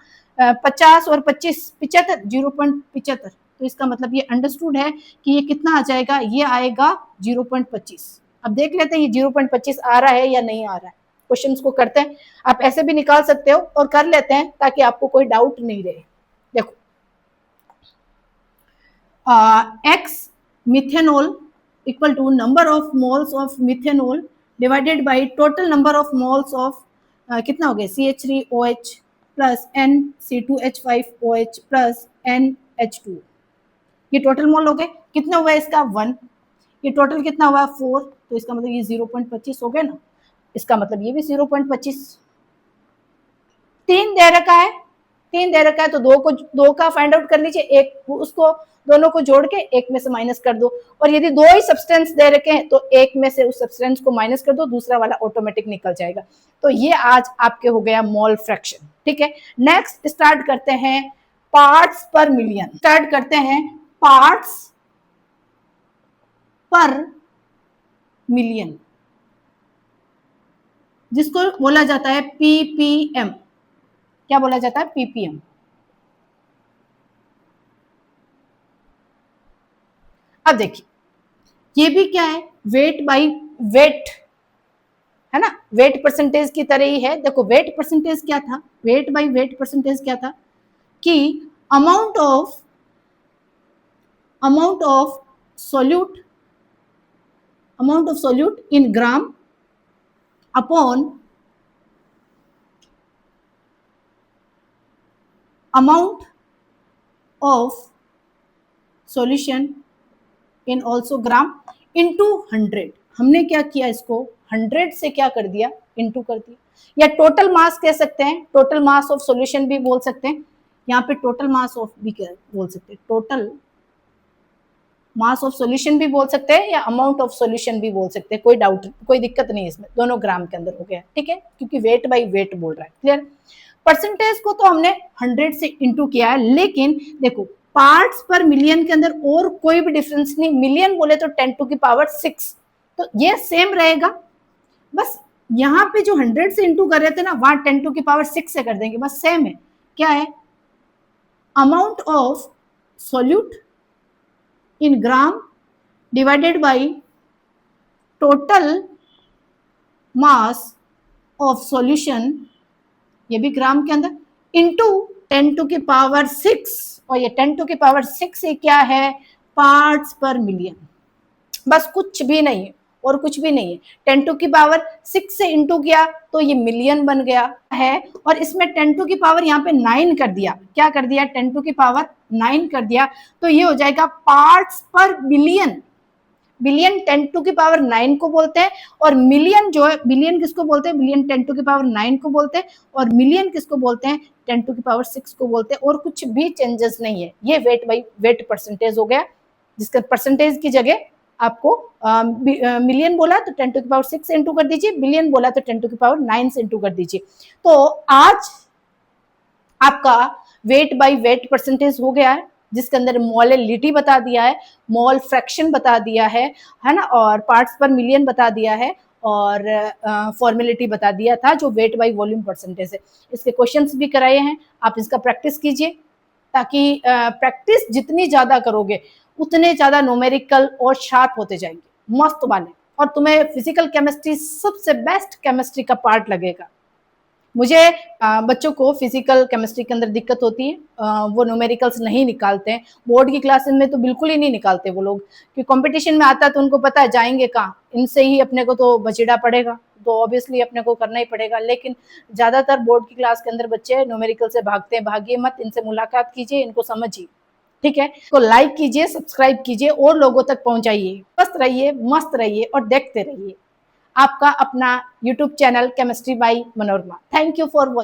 50 और 25 75, 0.75। तो इसका मतलब ये अंडरस्टूड है कि ये कितना आ जाएगा, ये आएगा 0.25। अब देख लेते हैं ये 0.25 आ रहा है या नहीं आ रहा है, क्वेश्चंस को करते हैं। आप ऐसे भी निकाल सकते हो और कर लेते हैं ताकि आपको कोई डाउट नहीं रहे। देखो X methanol equal to number of moles of methanol divided by total number of moles of कितना हो गया CH3OH plus NC2H5OH plus NH2। ये टोटल मोल हो गए, कितना हुआ इसका 1, ये टोटल कितना हुआ 4, तो इसका मतलब ये 0.25 हो गया ना, इसका मतलब ये भी 0.25। 3 दे रखा है, 3 दे रखा है तो दो का फाइंड आउट कर लीजिए, एक उसको दोनों को जोड़ के एक में से माइनस कर दो, और यदि दो ही सब्सटेंस दे रखे हैं तो एक में से उस सब्सटेंस को माइनस कर दो, दूसरा वाला ऑटोमेटिक निकल जाएगा। तो ये आज आपके हो गया मोल फ्रैक्शन। ठीक है, नेक्स्ट स्टार्ट करते हैं पार्ट्स पर मिलियन। स्टार्ट करते हैं पार्ट्स पर मिलियन, जिसको बोला जाता है पीपीएम। क्या बोला जाता है? पीपीएम। अब देखिए ये भी क्या है, वेट बाई वेट है ना, वेट परसेंटेज की तरह ही है। देखो वेट परसेंटेज क्या था, वेट बाई वेट परसेंटेज क्या था कि amount of solute in gram upon amount of solution in also gram into 100। हमने क्या किया, इसको 100 से क्या कर दिया, इनटू कर दिया, या टोटल मास कह सकते हैं, टोटल मास ऑफ सॉल्यूशन भी बोल सकते हैं, यहाँ पे टोटल मास ऑफ भी बोल सकते हैं, टोटल मास ऑफ सॉल्यूशन भी बोल सकते हैं या अमाउंट ऑफ सॉल्यूशन भी बोल सकते हैं, कोई डाउट कोई दिक्कत नहीं है इसमें, दोनों ग्राम के अंदर हो गया। ठीक है, क्योंकि वेट बाई वेट बोल रहा है। क्लियर? परसेंटेज को तो हमने 100 से इंटू किया है, लेकिन देखो पार्ट्स पर मिलियन के अंदर और कोई भी डिफरेंस नहीं, मिलियन बोले तो 10⁶, तो ये सेम रहेगा। बस यहाँ पे जो 100 से इंटू कर रहे थे ना, वहां 10⁶ से कर देंगे, बस सेम है। क्या है? Amount of solute in gram divided by total mass of solution, ये भी ग्राम के अंदर, इंटू 10⁶, और ये 10⁶ ये क्या है, पार्ट्स पर मिलियन। बस कुछ भी नहीं है और कुछ भी नहीं है। 10⁶ से इंटू किया तो ये मिलियन बन गया है, और इसमें 10⁻, यहाँ पे 9 कर दिया, क्या कर दिया, 10⁹ कर दिया, तो ये हो जाएगा पार्ट्स पर बिलियन। बिलियन 10⁹ को बोलते हैं, और मिलियन जो है, बिलियन किसको बोलते हैं, बिलियन 10⁹ को बोलते हैं, और मिलियन किसको बोलते हैं, 10⁶ को बोलते हैं, और कुछ भी चेंजेस नहीं है। ये वेट बाई वेट परसेंटेज हो गया, जिसका परसेंटेज की जगह आपको मिलियन बोला तो 10⁶ से इंटू कर दीजिए, बिलियन बोला तो 10⁹ से इंटू कर दीजिए। तो आज आपका वेट बाई वेट परसेंटेज हो गया है, जिसके अंदर मोलेलिटी बता दिया है, मोल फ्रैक्शन बता दिया है ना, और पार्ट्स पर मिलियन बता दिया है, और फॉर्मेलिटी बता दिया था जो वेट बाई वॉल्यूम परसेंटेज है। इसके क्वेश्चंस भी कराए हैं, आप इसका प्रैक्टिस कीजिए, ताकि प्रैक्टिस जितनी ज्यादा करोगे उतने ज्यादा न्यूमेरिकल और शार्प होते जाएंगे, मस्त वाले, और तुम्हें फिजिकल केमिस्ट्री सबसे बेस्ट केमिस्ट्री का पार्ट लगेगा। मुझे बच्चों को फिजिकल केमिस्ट्री के अंदर दिक्कत होती है, वो न्यूमेरिकल्स नहीं निकालते हैं, बोर्ड की क्लासेस में तो बिल्कुल ही नहीं निकालते वो लोग, कि कंपटीशन में आता है तो उनको पता है जाएंगे कहाँ, इनसे ही अपने को तो बचेड़ा पड़ेगा, तो ऑब्वियसली अपने को करना ही पड़ेगा। लेकिन ज्यादातर बोर्ड की क्लास के अंदर बच्चे न्यूमेरिकल से भागते हैं, भागिए मत, इनसे मुलाकात कीजिए, इनको समझिए। ठीक है, तो लाइक कीजिए, सब्सक्राइब कीजिए और लोगों तक पहुंचाइए। स्वस्थ रहिए, मस्त रहिए और देखते रहिए आपका अपना YouTube channel chemistry bye Manorama. Thank you for watching.